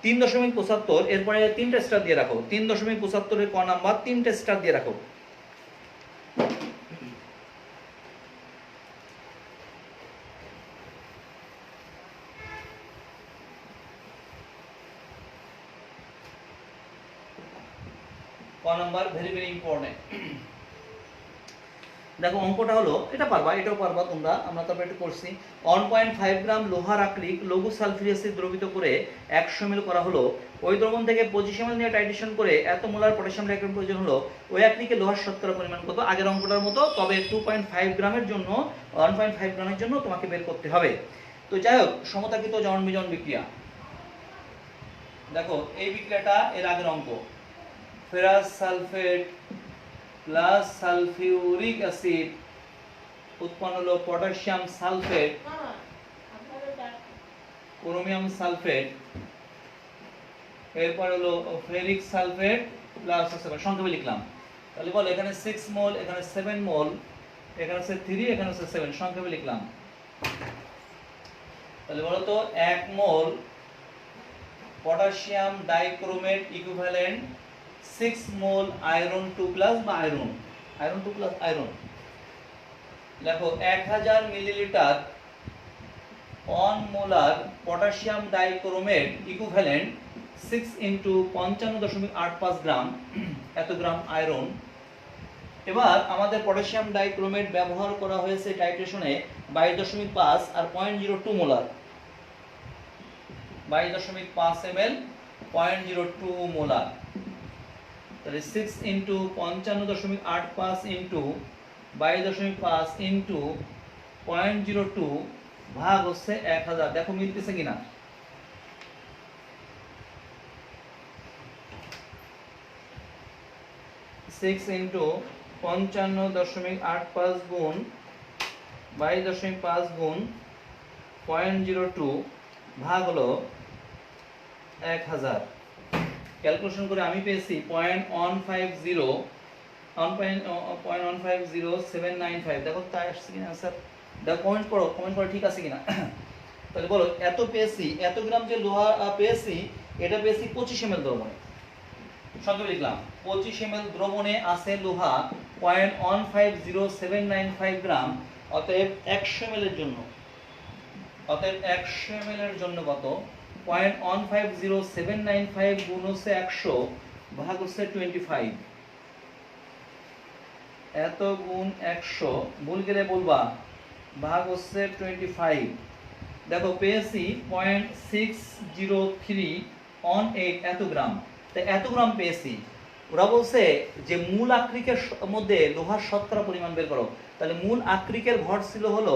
3.75 এরপরে 3টা স্টার দিয়ে রাখো। 3.75 এর ক নাম্বার 3টা স্টার দিয়ে রাখো। ক নাম্বার ভেরি ভেরি ইম্পর্টেন্ট। দেখো অঙ্কটা হলো, এটা পারবা, এটাও পারবা তোমরা, আমরা তারপর একটু করছি। 1.5 গ্রাম লোহার আকরিক লঘু সালফিউরিক অ্যাসিড দ্রবীভূত করে 100 ml করা হলো। ওই দ্রবণ থেকে 25 ml নিয়ে টাইট্রেশন করে এত মোলার পটাশিয়াম ডাইক্রোমেট প্রয়োজন হলো। ওই আকরিকে লোহার শতকরা পরিমাণ কত? আগের অঙ্কটার মতো, তবে 2.5 গ্রামের জন্য 1.5 গ্রামের জন্য তোমাকে বের করতে হবে। তো যাই হোক, সমতাকৃত জন বিজন বিক্রিয়া। দেখো এই বিক্রিয়াটা এর আগের অঙ্ক, ferrous sulphate plus sulphuric acid উৎপন্ন হলো পটাশিয়াম সালফেট, ক্রোমিয়াম সালফেট, এরপর হলো ফেরিক সালফেট প্লাস সংক্ষেপে লিখলাম। তাহলে বল এখানে 6 মোল, এখানে 7 মোল, এখানে হচ্ছে 3, এখানে হচ্ছে 7, সংক্ষেপে লিখলাম। তাহলে বলো তো 1 মোল পটাশিয়াম ডাইক্রোমেট ইকুইভ্যালেন্ট 6 মোল আয়রন 2 প্লাস বা আয়রন 2 প্লাস আয়রন। দেখো 1000 millilitre 1 molar potassium dichromate equivalent 6 into 55.85 গ্রাম, এত গ্রাম আয়রন। এবার আমাদের পটাশিয়াম ডাইক্রোমেট ব্যবহার করা হয়েছে টাইট্রেশনে 22.5 আর 0.02 মোলার, 22.5 ml 0.02 মোলার। তাহলে 6 ইনটু 55.85 ইনটু 22.5 ইনটু 0.02 ভাগ হচ্ছে 1000। দেখো মিলতেছে কিনা? সিক্স ইনটু 55.85 গুণ 22.5 গুণ 0.02 ভাগ হলো 1000। ক্যালকুলেশন করে আমি পেয়েছি 0.150795। দেখো তাই আসছে কিনা आंसर? দেখো কমেন্ট করো ঠিক আছে কিনা। তাহলে বলো এত পেয়েছি, এত গ্রাম যে লোহা পেয়েছি, এটা পেয়েছি 25 ml দ্রবণে। সংক্ষেপে লিখলাম 25 ml দ্রবণে আছে লোহা 0.150795 গ্রাম। অতএব 100 ml এর জন্য, অতএব 100 ml এর জন্য কত? 0.150795 গুণ হচ্ছে 100 ভাগ হচ্ছে 25। এত গুণ 100, ভুল গেলে বলবা, ভাগ হচ্ছে 25। দেখো পেয়েছি 0.60318 এত গ্রাম। তাই এত গ্রাম পেয়েছি। ওরা বলছে যে মূল আকরিকের মধ্যে লোহার শতকরা পরিমাণ বের করো। তাহলে মূল আকরিকের ভর ছিল হলো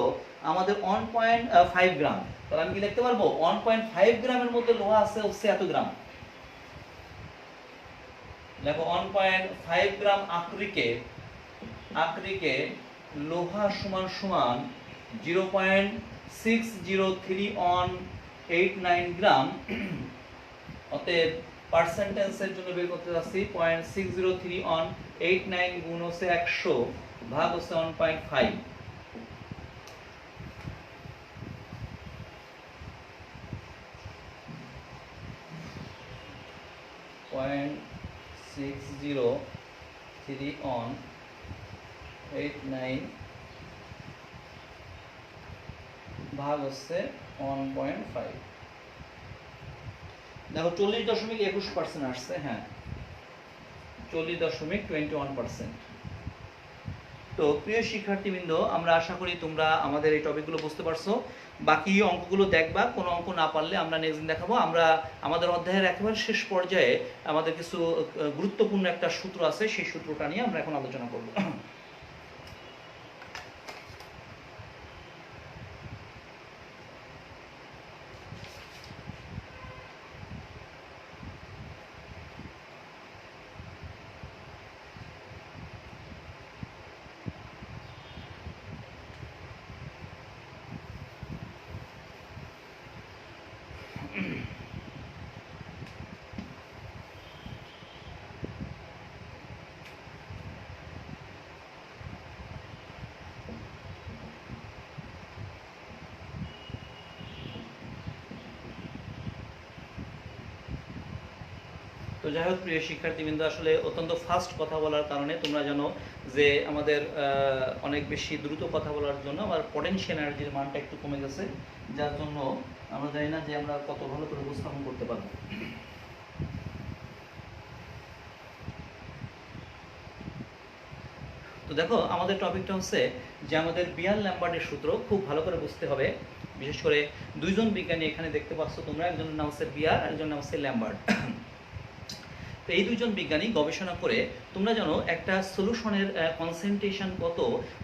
আমাদের 1.5 গ্রাম। তাহলে আমি কি লিখতে পারবো? 1.5 গ্রামের মধ্যে লোহা আছে হচ্ছে এত গ্রাম। দেখো 1.5 গ্রাম আকরিকে লোহা সমান 0.60318 0.603189 গ্রাম। অতএব পার্সেন্টেজের জন্য বের করতে যাচ্ছি 0.603189 গুণ হচ্ছে 100 ভাগ হচ্ছে 1.5। 0.603189 ভাগ হচ্ছে 1.5। দেখো 40.21% আসছে। হ্যাঁ, 40.21%। তো প্রিয় শিক্ষার্থীবৃন্দ, আমরা আশা করি তোমরা আমাদের এই টপিকগুলো বুঝতে পারছো। বাকি অঙ্কগুলো দেখবা, কোনো অঙ্ক না পারলে আমরা নেক্সট দিন দেখাবো। আমরা আমাদের অধ্যায়ের একেবারে শেষ পর্যায়ে আমাদের কিছু গুরুত্বপূর্ণ একটা সূত্র আছে, সেই সূত্রটা নিয়ে আমরা এখন আলোচনা করব। তো যাই হোক প্রিয় শিক্ষার্থীবৃন্দ, আসলে অত্যন্ত ফাস্ট কথা বলার কারণে তোমরা জানো যে আমাদের অনেক বেশি দ্রুত কথা বলার জন্য আমার পটেনশিয়াল এনার্জির মানটা একটু কমে গেছে, যার জন্য আমরা জানি না যে আমরা কত ভালো করে উপস্থাপন করতে পারবো। তো দেখো, আমাদের টপিকটা হচ্ছে যে আমাদের বিয়ার-ল্যাম্বার্টের সূত্র খুব ভালো করে বুঝতে হবে। বিশেষ করে দুইজন বিজ্ঞানী এখানে দেখতে পাচ্ছ তোমরা, একজনের নাম হচ্ছে বিয়ার, একজনের নাম হচ্ছে ল্যাম্বার্ট। তো এই দুইজন বিজ্ঞানী গবেষণা করে তোমরা জানো একটা সলিউশনের কনসেন্ট্রেশন কত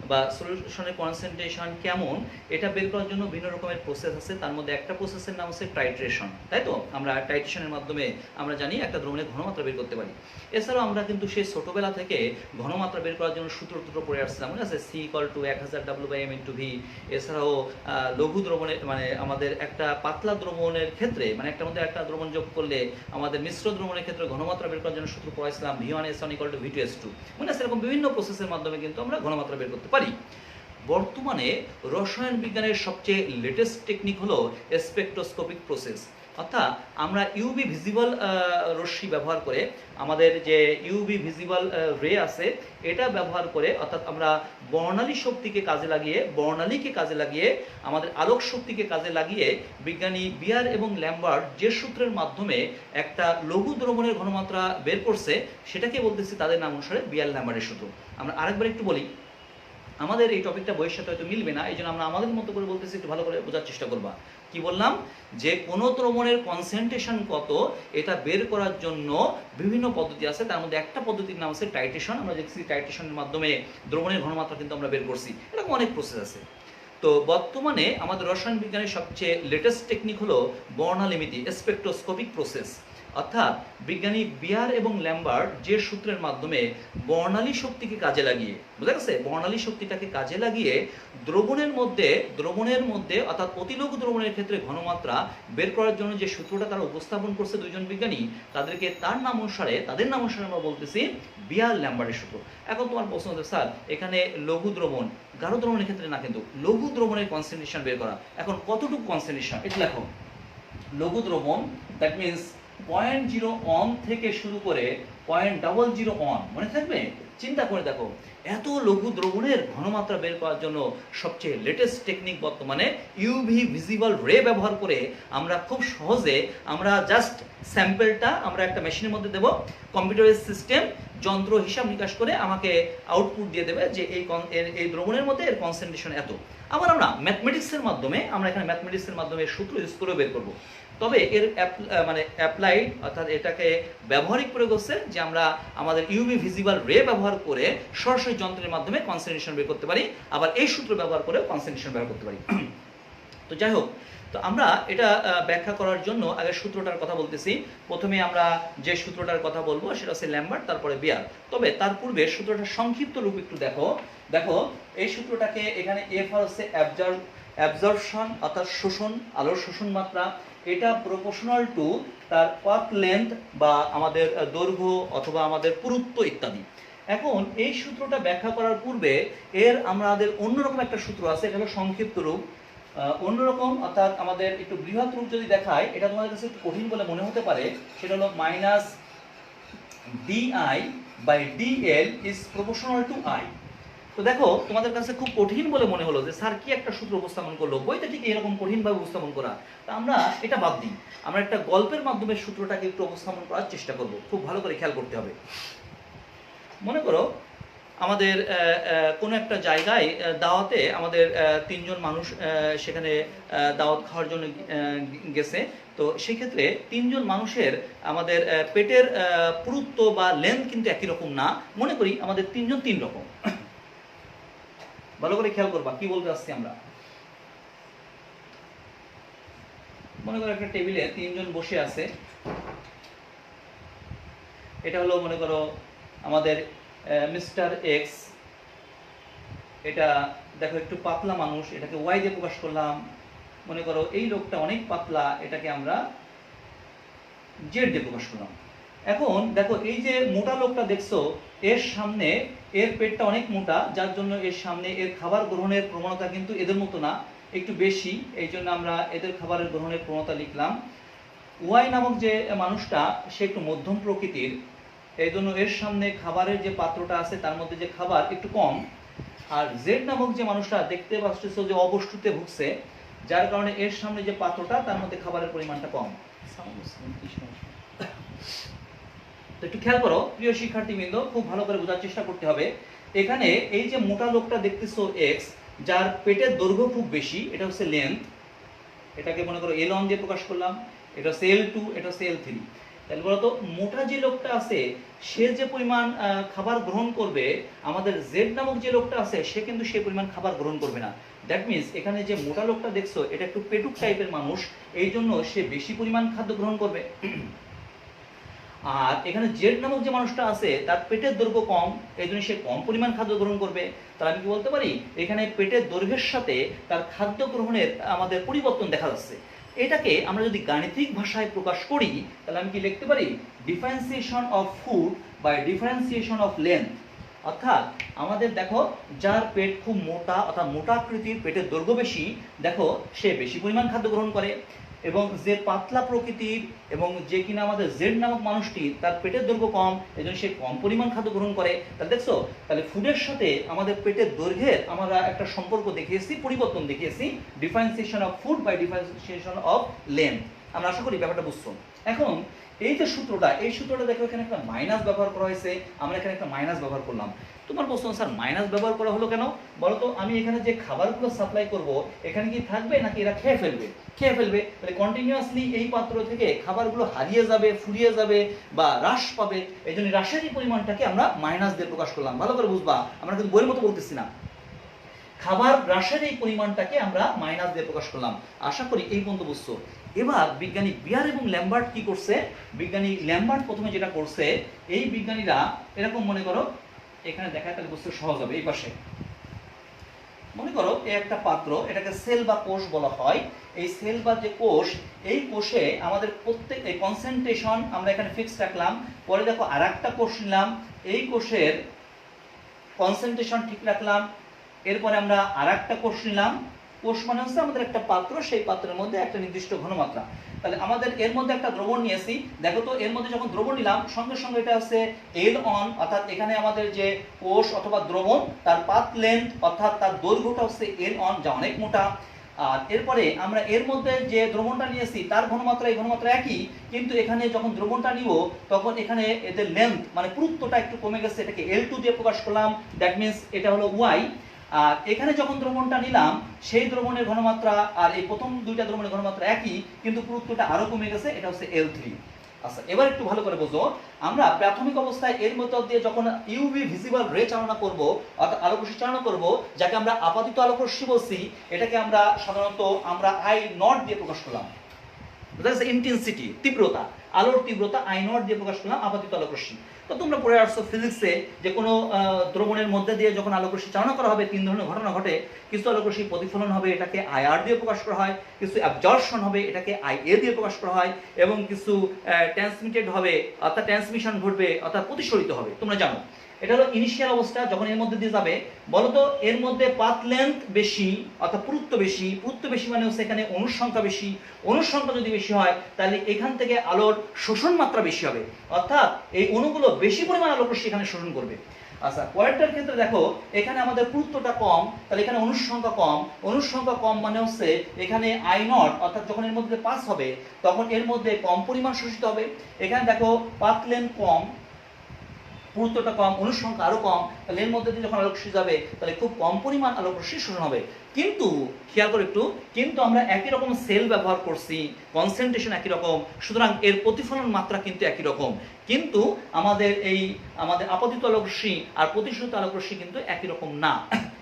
বা সলিউশনের কনসেন্ট্রেশন কেমন, এটা বের করার জন্য ভিন্ন রকমের প্রসেস আছে। তার মধ্যে একটা প্রসেসের নাম হচ্ছে টাইট্রেশন, তাই তো? আমরা টাইট্রেশনের মাধ্যমে আমরা জানি একটা দ্রবণের ঘনমাত্রা বের করতে পারি। এছাড়াও আমরা কিন্তু সেই ছোটবেলা থেকে ঘনমাত্রা বের করার জন্য সূত্র পড়ে আসছিলাম, মনে আছে? C=1000 W/m/v। এছাড়াও লঘু দ্রবণের মানে আমাদের একটা পাতলা দ্রবণের ক্ষেত্রে, মানে একটা মধ্যে একটা দ্রবণ যোগ করলে আমাদের মিশ্র দ্রবণের ক্ষেত্রে ঘনমাত্রা বের করার জন্য সূত্র পড়াইছিলাম V1S1=V2S2। মানে এরকম বিভিন্ন প্রসেসের মাধ্যমে কিন্তু আমরা ঘনমাত্রা বের করতে পারি। বর্তমানে রসায়ন বিজ্ঞানের সবচেয়ে লেটেস্ট টেকনিক হলো স্পেকট্রোস্কোপিক প্রসেস, অর্থাৎ আমরা ইউভি ভিজিবল রশ্মি ব্যবহার করে, আমাদের যে ইউভি ভিজিবল রে আছে এটা ব্যবহার করে, অর্থাৎ আমরা বর্ণালীকে কাজে লাগিয়ে আমাদের আলোক শক্তিকে কাজে লাগিয়ে বিজ্ঞানী বিয়ার এবং ল্যাম্বার্ট যে সূত্রের মাধ্যমে একটা লঘু দ্রবণের ঘনমাত্রা বের করছে, সেটাকে বলতেছি তাদের নাম অনুসারে বিয়ার-ল্যাম্বার্টের সূত্র। আমরা আরেকবার একটু বলি, আমাদের এই টপিকটা বইয়ের সাথে হয়তো মিলবে না, এই জন্য আমরা আমাদের মতো করে বলতেছি, একটু ভালো করে বোঝার চেষ্টা করবা। কি বললাম? যে কোনো দ্রবণের কনসেন্ট্রেশন কত এটা বের করার জন্য বিভিন্ন পদ্ধতি আছে। তার মধ্যে একটা পদ্ধতির নাম আছে টাইট্রেশন। আমরা দেখছি টাইট্রেশনের মাধ্যমে দ্রবণের ঘনমাত্রা কিন্তু আমরা বের করছি। এরকম অনেক প্রসেস আছে। তো বর্তমানে আমাদের রসায়ন বিজ্ঞানের সবচেয়ে লেটেস্ট টেকনিক হলো বর্ণালিমিতি, স্পেকট্রোস্কোপিক প্রসেস। অর্থাৎ বিজ্ঞানী বিয়ার এবং ল্যাম্বার্ট যে সূত্রের মাধ্যমে বর্ণালী শক্তিকে কাজে লাগিয়ে, বুঝা গেছে, বর্ণালী শক্তিটাকে কাজে লাগিয়ে দ্রবণের মধ্যে অর্থাৎ অতিলঘু দ্রবণের ক্ষেত্রে ঘনমাত্রা বের করার জন্য যে সূত্রটা তারা উপস্থাপন করছে দুইজন বিজ্ঞানী, তাদের নাম অনুসারে আমরা বলতেছি বিয়ার-ল্যাম্বার্টের সূত্র। এখন তোমার প্রশ্ন হচ্ছে, স্যার এখানে লঘু দ্রবণ, গাঢ় দ্রবণের ক্ষেত্রে না, কিন্তু লঘু দ্রবণের কনসেন্ট্রেশন বের করা। এখন কতটুকু কনসেন্ট্রেশন এটা লেখো। লঘু দ্রবণ, দ্যাট মিনস 0.01 থেকে শুরু করে 0.001, মনে থাকবে? চিন্তা করে দেখো, এত লঘু দ্রবণের ঘনমাত্রা বের করার জন্য সবচেয়ে লেটেস্ট টেকনিক বর্তমানে ইউভি ভিজিবল রে ব্যবহার করে আমরা খুব সহজে আমরা জাস্ট স্যাম্পলটা আমরা একটা মেশিনের মধ্যে দেব, কম্পিউটারের সিস্টেম যন্ত্র হিসাব নিকাশ করে আমাকে আউটপুট দিয়ে দেবে যে এই দ্রবণের মধ্যে এর কনসেন্ট্রেশন এত। আবার আমরা ম্যাথমেটিক্সের মাধ্যমে সূত্র ইউজ করে বের করব। তবে এর অ্যাপ্লাইড অর্থাৎ এটাকে ব্যবহারিক প্রয়োগ হচ্ছে যে আমরা আমাদের ইউভি ভিজিবল রে ব্যবহার করে সরাসরি যন্ত্রের মাধ্যমে কনসেন্ট্রেশন বের করতে পারি, আবার এই সূত্র ব্যবহার করে কনসেন্ট্রেশন বের করতে পারি। তো যাই হোক, তো আমরা এটা ব্যাখ্যা করার জন্য আগে সূত্রটার কথা বলতেছি। প্রথমে আমরা যে সূত্রটার কথা বলবো সেটা হচ্ছে ল্যাম্বার্ট, তারপরে বিয়ার। তবে তার পূর্বে সূত্রটার সংক্ষিপ্ত রূপ একটু দেখো। এই সূত্রটাকে এখানে এফ আর হচ্ছে অ্যাবজর্পশন অর্থাৎ শোষণ, আলোর শোষণ মাত্রা, এটা প্রপোর্শনাল টু তার পাথ লেন্থ বা আমাদের দৈর্ঘ্য অথবা আমাদের পুরুত্ব ইত্যাদি। এখন এই সূত্রটা ব্যাখ্যা করার পূর্বে এর আমাদের অন্যরকম একটা সূত্র আছে, এটা হলো সংক্ষিপ্ত রূপ। অন্যরকম অর্থাৎ আমাদের একটু বৃহৎ রূপ যদি দেখায়, এটা তোমাদের কাছে একটু কঠিন বলে মনে হতে পারে, সেটা হলো minus DI by DL is proportional to I. তো দেখো তোমাদের কাছে খুব কঠিন বলে মনে হলো যে স্যার কি একটা সূত্র উপস্থাপন করলো, বইতে ঠিক এরকম কঠিনভাবে উপস্থাপন করা। তা আমরা এটা বাদ দিই, আমরা একটা গল্পের মাধ্যমে সূত্রটাকে একটু উপস্থাপন করার চেষ্টা করব। খুব ভালো করে খেয়াল করতে হবে। মনে করো আমাদের কোনো একটা জায়গায় দাওয়াতে আমাদের তিনজন মানুষ সেখানে দাওয়াত খাওয়ার জন্য গেছে। তো সেক্ষেত্রে তিনজন মানুষের আমাদের পেটের পুরুত্ব বা লেন্থ কিন্তু একই রকম না। মনে করি আমাদের তিনজন তিন রকম। ভালো করে খেয়াল করবা কি বলতে আসছি আমরা। মনে করো একটা টেবিলে তিনজন বসে আছে, এটা হলো মনে করো আমাদের মিস্টার এক্স। এটা দেখো একটু পাতলা মানুষ, এটাকে ওয়াই দিয়ে প্রকাশ করলাম। মনে করো এই লোকটা অনেক পাতলা, এটাকে আমরা জেড দিয়ে প্রকাশ করলাম। এখন দেখো এই যে মোটা লোকটা দেখছো, এর সামনে এর পেটটা অনেক মোটা, যার জন্য এর সামনে এর খাবার গ্রহণের প্রবণতা কিন্তু এদের মতো না, একটু বেশি। এই জন্য আমরা এদের খাবারের গ্রহণের প্রবণতা লিখলাম। ওয়াই নামক যে মানুষটা সে একটু মধ্যম প্রকৃতির, এই জন্য এর সামনে খাবারের যে পাত্রটা আছে তার মধ্যে যে খাবার একটু কম। আর জেড নামক যে মানুষটা দেখতে পাচ্ছ যে অপুষ্টিতে ভুগছে, যার কারণে এর সামনে যে পাত্রটা তার মধ্যে খাবারের পরিমাণটা কম। তো একটু খেয়াল করো প্রিয় শিক্ষার্থীবৃন্দ, খুব ভালো করে বোঝার চেষ্টা করতে হবে। এখানে এই যে মোটা লোকটা দেখতেছো এক্স, যার পেটের দৈর্ঘ্য খুব বেশি, এটা হচ্ছে লেন্থ, এটাকে মনে করো L1 দিয়ে প্রকাশ করলাম। এটা হচ্ছে L2, এটা হচ্ছে L3। তাহলে বলতো মোটা যে লোকটা আছে সে যে পরিমাণ খাবার গ্রহণ করবে, আমাদের জেড নামক যে লোকটা আছে সে কিন্তু সে পরিমাণ খাবার গ্রহণ করবে না। দ্যাট মিনস এখানে যে মোটা লোকটা দেখছো এটা একটু পেটুক টাইপের মানুষ, এই জন্য সে বেশি পরিমাণ খাদ্য গ্রহণ করবে। আর এখানে জেড নামক যে মানুষটা আছে তার পেটের দৈর্ঘ্য কম, এই জন্য সে কম পরিমাণ খাদ্য গ্রহণ করবে। তাহলে আমি কি বলতে পারি, এখানে পেটের দৈর্ঘ্যের সাথে তার খাদ্য গ্রহণের আমাদের পরিবর্তন দেখা যাচ্ছে। এটাকে আমরা যদি গাণিতিক ভাষায় প্রকাশ করি তাহলে আমি কি লিখতে পারি, differentiation of food by differentiation of length. অর্থাৎ আমাদের দেখো যার পেট খুব মোটা অর্থাৎ মোটা আকৃতির, পেটের দৈর্ঘ্য বেশি, দেখো সে বেশি পরিমাণ খাদ্য গ্রহণ করে। এবং যে পাতলা প্রকৃতির এবং যে কিনা আমাদের জেড নামক মানুষটি তার পেটের দৈর্ঘ্য কম, এই জন্য সে কম পরিমাণ খাদ্য গ্রহণ করে। তাহলে দেখছো তাহলে ফুডের সাথে আমাদের পেটের দৈর্ঘ্যের আমরা একটা সম্পর্ক দেখিয়েছি, পরিবর্তন দেখিয়েছি, differentiation of food by differentiation of length. আমরা আশা করি ব্যাপারটা বুঝছো। এখন এই যে সূত্রটা, এই সূত্রটা দেখো এখানে একটা মাইনাস ব্যবহার করা হয়েছে, আমরা এখানে একটা মাইনাস ব্যবহার করলাম। তোমার প্রশ্ন, স্যার মাইনাস ব্যবহার করা হলো কেন বলো তো? আমি এখানে যে খাবারগুলো সাপ্লাই করব এখানে কি থাকবে নাকি এরা খেয়ে ফেলবে? খেয়ে ফেলবে। তাহলে কন্টিনিউয়াসলি এই পাত্র থেকে খাবারগুলো হারিয়ে যাবে, ফুরিয়ে যাবে বা হ্রাস পাবে, এই জন্য হ্রাসের পরিমাণটাকে আমরা মাইনাস দিয়ে প্রকাশ করলাম। ভালো করে বুঝবা, আমরা কিন্তু বইয়ের মতো বলতেছি না। খাবার হ্রাসের এই পরিমাণটাকে আমরা মাইনাস দিয়ে প্রকাশ করলাম। আশা করি এই পর্যন্ত বুঝছো। এবার বিজ্ঞানী বিয়ার এবং ল্যাম্বার্ট কি করছে? বিজ্ঞানী ল্যাম্বার্ট প্রথমে যেটা করছে, এই বিজ্ঞানীরা এরকম মনে করো, এখানে দেখায় তাহলে বুঝতে সহজ হবে। এই পাশে মনে করো এই একটা পাত্র, এটাকে সেল বা কোষ বলা হয়। এই সেল বা যে কোষ, এই কোষে আমাদের প্রত্যেক এই কনসেন্ট্রেশন আমরা এখানে ফিক্স রাখলাম। পরে দেখো আর একটা কোষ নিলাম, এই কোষের কনসেন্ট্রেশন ঠিক রাখলাম। এরপরে আমরা আর একটা কোষ নিলাম। কোষ মানে হচ্ছে আমাদের একটা পাত্র, সেই পাত্রের মধ্যে একটা নির্দিষ্ট ঘনমাত্রা। তাহলে আমাদের এর মধ্যে একটা দ্রবণ নিয়েছি। দেখো তো এর মধ্যে যখন দ্রবণ নিলাম, সঙ্গে সঙ্গে এটা হচ্ছে L1, অর্থাৎ এখানে আমাদের যে কোষ অথবা দ্রবণ তার পাথ লেন্থ অর্থাৎ তার দৈর্ঘ্যটা হচ্ছে L1, যা অনেক মোটা। আর এরপরে আমরা এর মধ্যে যে দ্রবণটা নিয়েছি তার ঘনমাত্রা এই ঘনমাত্রা একই, কিন্তু এখানে যখন দ্রবণটা নিব তখন এখানে এদের লেন্থ মানে পুরুত্বটা একটু কমে গেছে, এটাকে L2 দিয়ে প্রকাশ করলাম। দ্যাট মিনস এটা হলো Y। আর এখানে যখন দ্রবণটা নিলাম সেই দ্রবণের ঘনমাত্রা আর এই প্রথম দুইটা দ্রবণের ঘনমাত্রা একই, কিন্তু পুরুত্বটা আরো কমে গেছে, এটা হচ্ছে L3। আচ্ছা, এবার একটু ভালো করে বোঝো। আমরা প্রাথমিক অবস্থায় এর মধ্য দিয়ে যখন ইউভি ভিজিবল রে চালনা করব অর্থাৎ আলোকরশ্মি চালনা করব, যাকে আমরা আপাতিত আলোকরশ্মি বলছি, এটাকে আমরা সাধারণত আমরা I0 দিয়ে প্রকাশ করলাম। দ্যাটস ইন্টেন্সিটি, তীব্রতা। আলোর তীব্রতা আই নট দিয়ে প্রকাশ করলাম আপাতিত আলোক রশ্মি। তো তোমরা পড়ে আসছো ফিজিক্সে যে কোনো দ্রবণের মধ্যে দিয়ে যখন আলোক রশ্মি চালনা করা হবে তিন ধরনের ঘটনা ঘটে। কিছু আলোক রশ্মি প্রতিফলন হবে, এটাকে আইআর দিয়ে প্রকাশ করা হয়, কিছু অ্যাবজর্পশন হবে, এটাকে আইএ দিয়ে প্রকাশ করা হয়, এবং কিছু ট্রান্সমিটেড হবে অর্থাৎ ট্রান্সমিশন ঘটবে অর্থাৎ প্রতিসরিত হবে। তোমরা জানো এটা হলো ইনিশিয়াল অবস্থা। যখন এর মধ্যে দিয়ে যাবে, বলতো এর মধ্যে পাথ লেন্থ বেশি অর্থাৎ পুরুত্ব বেশি, পুরুত্ব বেশি মানে হচ্ছে এখানে অণুর সংখ্যা বেশি, অণুর সংখ্যা যদি বেশি হয় তাহলে এখান থেকে আলোর শোষণ মাত্রা বেশি হবে, অর্থাৎ এই অণুগুলো বেশি পরিমাণ আলোক রশ্মি এখানে শোষণ করবে। আচ্ছা, পরেরটার ক্ষেত্রে দেখো এখানে আমাদের পুরুত্বটা কম, তাহলে এখানে অণুর সংখ্যা কম, অণুর সংখ্যা কম মানে হচ্ছে এখানে আই নট অর্থাৎ যখন এর মধ্যে পাস হবে তখন এর মধ্যে কম পরিমাণ শোষিত হবে। এখানে দেখো পাথ লেন্থ কম, পুরুত্বটা কম, অণুর সংখ্যা আরো কম, তাহলে এর মধ্যে দিয়ে যখন আলোক রশ্মি যাবে তাহলে খুব কম পরিমাণ আলোক রশ্মি শোষণ হবে। কিন্তু খেয়াল করে একটু, কিন্তু আমরা একই রকম সেল ব্যবহার করছি, কনসেন্ট্রেশন একই রকম, সুতরাং এর প্রতিফলন মাত্রা কিন্তু একই রকম, কিন্তু আমাদের আপতিত আলোক রশ্মি আর প্রতিসরিত আলোক রশ্মি কিন্তু একই রকম না,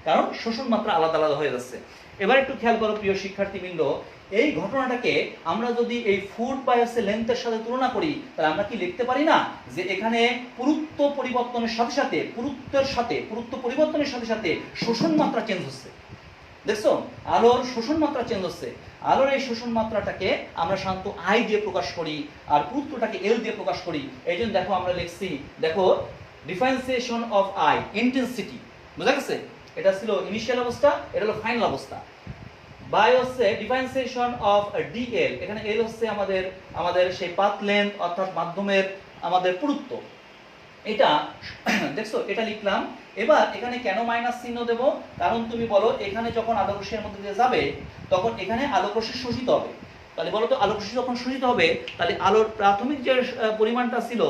কারণ শোষণ মাত্রা আলাদা আলাদা হয়ে যাচ্ছে। এবার একটু খেয়াল করো প্রিয় শিক্ষার্থীবৃন্দ, এই ঘটনাটাকে আমরা যদি এই ফুড বায়োসের লেন্থের সাথে তুলনা করি তাহলে আমরা কি লিখতে পারি না যে এখানে পুরুত্ব পরিবর্তনের সাথে সাথে পুরুত্ব পরিবর্তনের সাথে সাথে শোষণ মাত্রা চেঞ্জ হচ্ছে। দেখছো আলোর শোষণ মাত্রা চেঞ্জ হচ্ছে। আলোর এই শোষণ মাত্রাটাকে আমরা সাধারণত আই দিয়ে প্রকাশ করি আর পুরুত্বটাকে এল দিয়ে প্রকাশ করি। এই জন্য দেখো আমরা লিখছি, দেখো ডিফারেন্সিয়েশন অফ আই ইন্টেন্সিটি, বুঝা গেছে? এটা ছিল ইনিশিয়াল অবস্থা, এটা হলো ফাইনাল অবস্থা। বাই হচ্ছে ডিফারেন্সিয়েশন অফ ডিএল, এখানে এল হচ্ছে আমাদের সেই পাথ লেন্থ অর্থাৎ মাধ্যমের আমাদের পুরুত্ব। এটা দেখছো এটা লিখলাম। এবার এখানে কেন মাইনাস চিহ্ন দেব? কারণ তুমি বলো এখানে যখন আলোক রশ্মির মধ্যে দিয়ে যাবে তখন এখানে আলোক রশ্মি শোষিত হবে। তাহলে বলো তো আলোক রশ্মি যখন শোষিত হবে তাহলে আলোর প্রাথমিক যে পরিমাণটা ছিল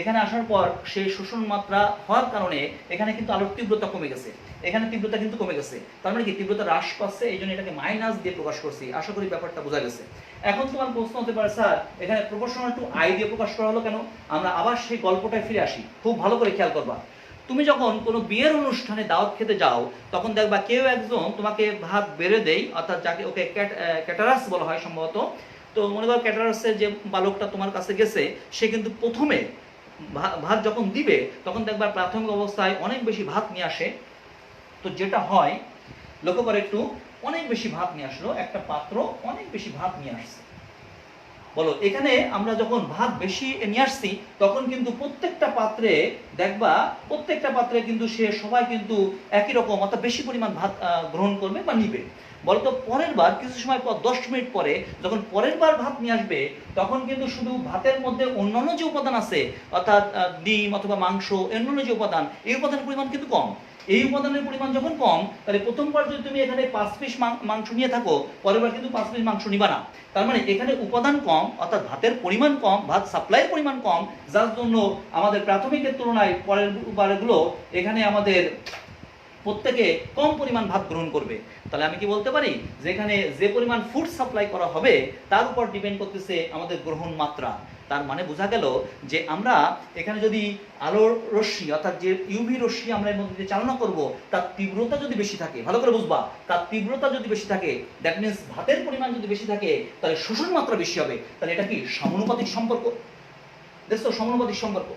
এখানে আসার পর সেই শোষণ মাত্রা হওয়ার কারণে এখানে কিন্তু আলোর তীব্রতা কমে গেছে, এখানে তীব্রতা কিন্তু কমে গেছে, তার মানে কি তীব্রতা হ্রাস পাচ্ছে, এই জন্য এটাকে মাইনাস দিয়ে প্রকাশ করছি। আশা করি ব্যাপারটা বোঝা গেছে। এখন তোমার প্রশ্ন হতে পারে, স্যার এখানে প্রপোর্শনাল টু আই দিয়ে প্রকাশ করা হলো কেন? আমরা আবার সেই গল্পটায় ফিরে আসি, খুব ভালো করে খেয়াল করবা। তুমি যখন কোনো বিয়ের অনুষ্ঠানে দাওয়াত খেতে যাও তখন দেখবা কেউ একজন তোমাকে ভাত বেড়ে দেয়, অর্থাৎ যাকে ওকে ক্যাটারাস বলা হয় সম্ভবত। তো মনে করো ক্যাটারাসের যে বালকটা তোমার কাছে গেছে সে কিন্তু প্রথমে ভাত যখন দিবে তখন দেখবা প্রাথমিক অবস্থায় অনেক বেশি ভাত নিয়ে আসে। তো যেটা হয় লক্ষ্য করে একটু, অনেক বেশি ভাত নিয়ে আসলো, একটা পাত্র অনেক বেশি ভাত নিয়ে আসছে। বলো এখানে আমরা যখন ভাত বেশি নিয়ে আসছি তখন কিন্তু প্রত্যেকটা পাত্রে দেখবা, প্রত্যেকটা পাত্রে কিন্তু সবাই কিন্তু একই রকম অর্থাৎ বেশি পরিমাণ ভাত গ্রহণ করবে বা নিবে। বলতো পরের বার কিছু সময় পর 10 মিনিট পরে যখন পরের বার ভাত নিয়ে আসবে তখন কিন্তু শুধু ভাতের মধ্যে অন্যান্য যে উপাদান আছে অর্থাৎ ডিম অথবা মাংস, অন্যান্য যে উপাদান, এই উপাদানের পরিমাণ কিন্তু কম। এই উপাদানের পরিমাণ যখন কম তাহলে প্রথমবার যদি তুমি এখানে 5 পিস মাংস নিয়ে থাকো পরের বার কিন্তু 5 পিস মাংস নিবা না। তার মানে এখানে উপাদান কম অর্থাৎ ভাতের পরিমাণ কম, ভাত সাপ্লাইয়ের পরিমাণ কম, যার জন্য আমাদের প্রাথমিকের তুলনায় পরের বারগুলো এখানে আমাদের প্রত্যেকে কম পরিমাণ ভাত গ্রহণ করবে। তাহলে আমি কি বলতে পারি যে এখানে যে পরিমাণ ফুড সাপ্লাই করা হবে তার উপর ডিপেন্ড করতেছে আমাদের গ্রহণ মাত্রা। তার মানে বোঝা গেল যে আমরা এখানে যদি আলোর রশ্মি অর্থাৎ যে ইউভি রশ্মি আমরা এর মধ্যে চালনা করব তার তীব্রতা যদি বেশি থাকে, ভালো করে বুঝবা, তার তীব্রতা যদি বেশি থাকে দ্যাট মিন্স ভাতের পরিমাণ যদি বেশি থাকে তাহলে শোষণ মাত্রা বেশি হবে। তাহলে এটা কি সমানুপাতিক সম্পর্ক? দেখছো সমানুপাতিক সম্পর্ক।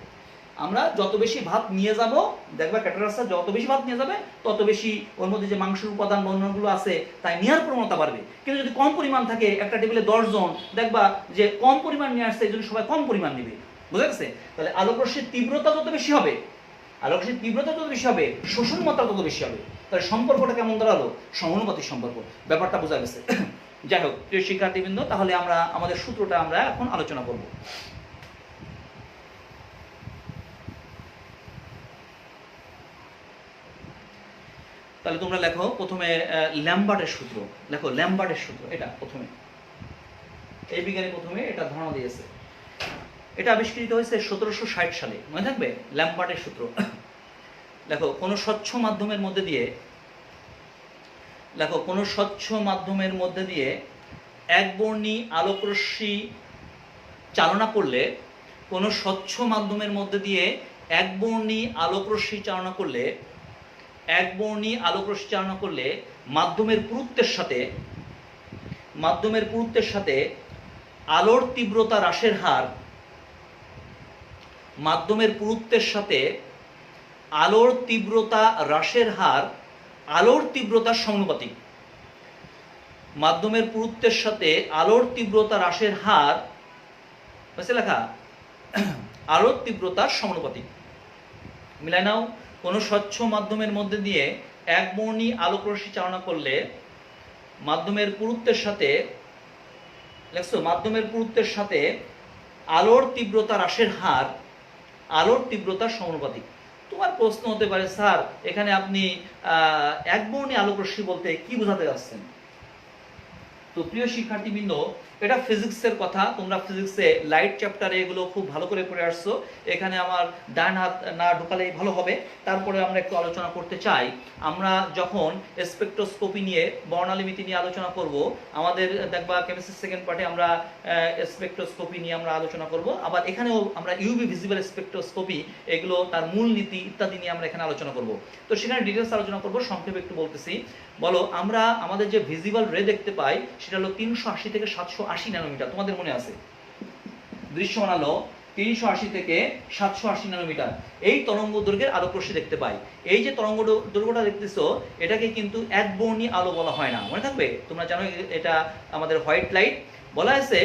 আমরা যত বেশি ভাত নিয়ে যাব দেখবা ক্যাটারাসটা যত বেশি ভাত নিয়ে যাবে তত বেশি ওর মধ্যে যে মাংসের উপাদান বর্ণনাগুলো আছে তাই নেওয়ার প্রবণতা বাড়বে। কিন্তু যদি কম পরিমাণ থাকে, একটা টেবিলে 10 জন, দেখবা যে কম পরিমাণ নিয়ে আসছে এই জন্য সবাই কম পরিমাণ নেবে। বুঝা গেছে? তাহলে আলোক রশ্মির তীব্রতা যত বেশি হবে, আলোক রশ্মির তীব্রতা যত বেশি হবে শোষণ মাত্রা তত বেশি হবে। তাহলে সম্পর্কটা কেমন দাঁড়ালো? সমানুপাতিক সম্পর্ক। ব্যাপারটা বোঝা গেছে? যাই হোক প্রিয় শিক্ষার্থীবৃন্দ, তাহলে আমরা আমাদের সূত্রটা আমরা এখন আলোচনা করব। তাহলে তোমরা লেখো প্রথমে ল্যাম্বার্টের সূত্র, লেখো ল্যাম্বার্টের সূত্র। এটা প্রথমে এই বিজ্ঞানী প্রথমে এটা ধারণা দিয়েছে। এটা আবিষ্কৃত হয়েছে 1760 সালে, মনে থাকবে ল্যাম্বার্টের সূত্র। লেখো কোনো স্বচ্ছ মাধ্যমের মধ্যে দিয়ে, লেখো কোনো স্বচ্ছ মাধ্যমের মধ্যে দিয়ে একবর্ণী আলোক রশ্মি চালনা করলে, কোনো স্বচ্ছ মাধ্যমের মধ্যে দিয়ে একবর্ণী আলোক রশ্মি চালনা করলে, একবর্ণী আলোক রশ্মি চালনা করলে মাধ্যমের পুরুত্বের সাথে আলোর তীব্রতা হ্রাসের হার, মাধ্যমের পুরুত্বের সাথে আলোর তীব্রতা হ্রাসের হার আলোর তীব্রতার সমানুপাতিক। মাধ্যমের পুরুত্বের সাথে আলোর তীব্রতা হ্রাসের হার বুঝতে লেখা আলোর তীব্রতার সমানুপাতিক। মিলাই নাও, কোনো স্বচ্ছ মাধ্যমের মধ্যে দিয়ে একবর্ণী আলোক রশ্মি চালনা করলে মাধ্যমের পুরুত্বের সাথে লেখছো মাধ্যমের পুরুত্বের সাথে আলোর তীব্রতা হ্রাসের হার আলোর তীব্রতার সমানুপাতিক। তোমার প্রশ্ন হতে পারে, স্যার এখানে আপনি একবর্ণী আলোক রশ্মি বলতে কি বোঝাতে যাচ্ছেন? তো প্রিয় শিক্ষার্থীবৃন্দ, এটা ফিজিক্সের কথা। তোমরা ফিজিক্সে লাইট চ্যাপ্টারে এগুলো খুব ভালো করে পড়ে আসছো। এখানে আমার ডান হাত না ঢোকালেই ভালো হবে। তারপরে আমরা একটু আলোচনা করতে চাই, আমরা যখন স্পেকট্রোস্কোপি নিয়ে বর্ণালীমিতি নিয়ে আলোচনা করব, আমাদের দেখবা কেমিস্ট্রির সেকেন্ড পার্টে আমরা স্পেকট্রোস্কোপি নিয়ে আমরা আলোচনা করব। আবার এখানেও আমরা ইউভি ভিজিবল স্পেকট্রোস্কোপি, এগুলো তার মূল নীতি ইত্যাদি নিয়ে আমরা এখানে আলোচনা করব। তো সেখানে ডিটেলস আলোচনা করব, সংক্ষেপে একটু বলতেছি। বলো, আমরা আমাদের যে ভিজিবল রে দেখতে পাই সেটা হলো 380 থেকে 780 ন্যানোমিটার। তোমাদের মনে আছে দৃশ্যমান আলো 380 থেকে 780 ন্যানোমিটার এই তরঙ্গ দৈর্ঘ্যের আলোক রশ্মি দেখতে পাই। এই যে তরঙ্গ দৈর্ঘ্যটা দেখতেছো, এটাকে কিন্তু একবর্ণী আলো বলা হয় না, মনে থাকবে। তোমরা জানো এটা আমাদের হোয়াইট লাইট বলা আছে।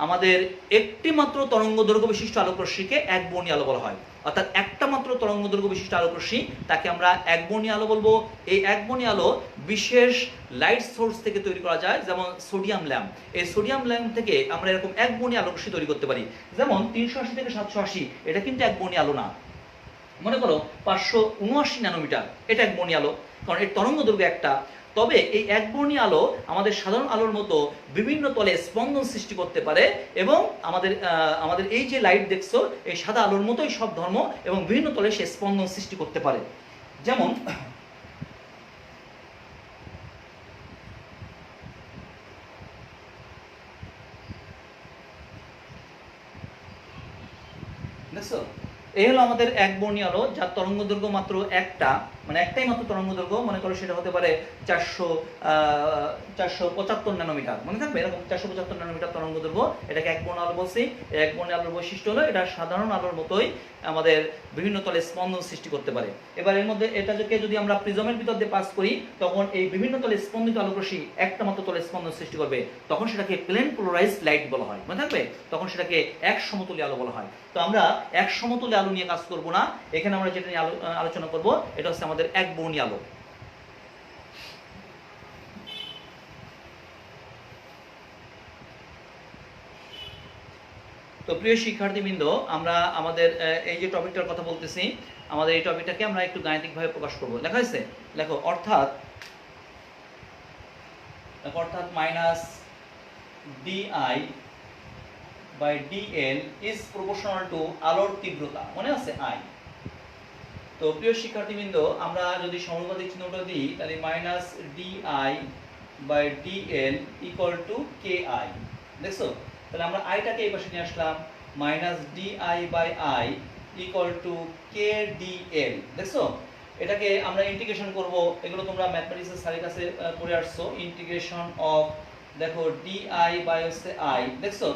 আমাদের একটি মাত্র তরঙ্গ দৈর্ঘ্য বিশিষ্ট আলোক রশ্মিকে একবর্ণী আলো বলা হয়। অর্থাৎ একটা মাত্র তরঙ্গ দৈর্ঘ্য বিশিষ্ট আলোক রশ্মি, তাকে আমরা একবর্ণী আলো বলবো। এই একবর্ণী আলো বিশেষ লাইট সোর্স থেকে তৈরি করা যায়, যেমন সোডিয়াম ল্যাম্প। এই সোডিয়াম ল্যাম্প থেকে আমরা এরকম একবর্ণী আলোক রশ্মি তৈরি করতে পারি। যেমন 380 থেকে 780, এটা কিন্তু একবর্ণী আলো না। মনে করো 579 ন্যানোমিটার, এটা একবর্ণী আলো, কারণ এর তরঙ্গ দৈর্ঘ্য একটা। তবে এই একবর্ণী আলো আমাদের সাধারণ আলোর মতো বিভিন্ন তলে স্পন্দন সৃষ্টি করতে পারে, এবং আমাদের এই যে লাইট দেখছো, এই সাদা আলোর মতোই সব ধর্ম এবং বিভিন্ন তলে সে স্পন্দন সৃষ্টি করতে পারে। যেমন দেখছো, এই হলো আমাদের একবর্ণী আলো, যার তরঙ্গ দৈর্ঘ্য মাত্র একটা, মানে একটাই মাত্র তরঙ্গ দৈর্ঘ্য। মনে করো সেটা হতে পারে 475 ন্যানোমিটার, মনে থাকবে এরকম 475 ন্যানোমিটার তরঙ্গ দৈর্ঘ্য। এটাকে একবর্ণ আলো বলছি। একবর্ণ আলোর বৈশিষ্ট্য হলো এটা সাধারণ আলোর মতোই আমাদের বিভিন্ন তলে স্পন্দন সৃষ্টি করতে পারে। এবার এর মধ্যে এটাকে যদি আমরা প্রিজমের ভিতর দিয়ে পাস করি, তখন এই বিভিন্ন তলে স্পন্দিত আলোক রশ্মি একটা মাত্র তলে স্পন্দন সৃষ্টি করবে, তখন সেটাকে প্লেন পোলারাইজড লাইট বলা হয়, মনে থাকবে। তখন সেটাকে এক সমতলী আলো বলা হয়। তো আমরা এক সমতলী আলো নিয়ে কাজ করব না, এখানে আমরা যেটা নিয়ে আলোচনা করব, এটা হচ্ছে আমাদের একবর্ণী আলো। তো প্রিয় শিক্ষার্থীবৃন্দ, আমরা আমাদের এই যে টপিকটার কথা বলতেছি, আমাদের এই টপিকটাকে আমরা একটু গাণিতিকভাবে প্রকাশ করব। লেখা হয়েছে, লেখো, অর্থাৎ minus DI by DL is proportional to আলোর তীব্রতা, মনে আছে আই। তো প্রিয় শিক্ষার্থীবৃন্দ, আমরা যদি সমানুপাতিক চিহ্নটা দিই, তাহলে minus DI by DL equal to K I. দেখছো, তাহলে আমরা আইটাকে এই পাশে নিয়ে আসলাম, minus DI by I equal to K DL. দেখছো, এটাকে আমরা ইন্টিগ্রেশন করব। এগুলো তোমরা ম্যাথমেটিক্সের স্যারের কাছে পড়ে আসছো। ইন্টিগ্রেশন অফ, দেখো, ডিআই বাই হচ্ছে আই। দেখছো,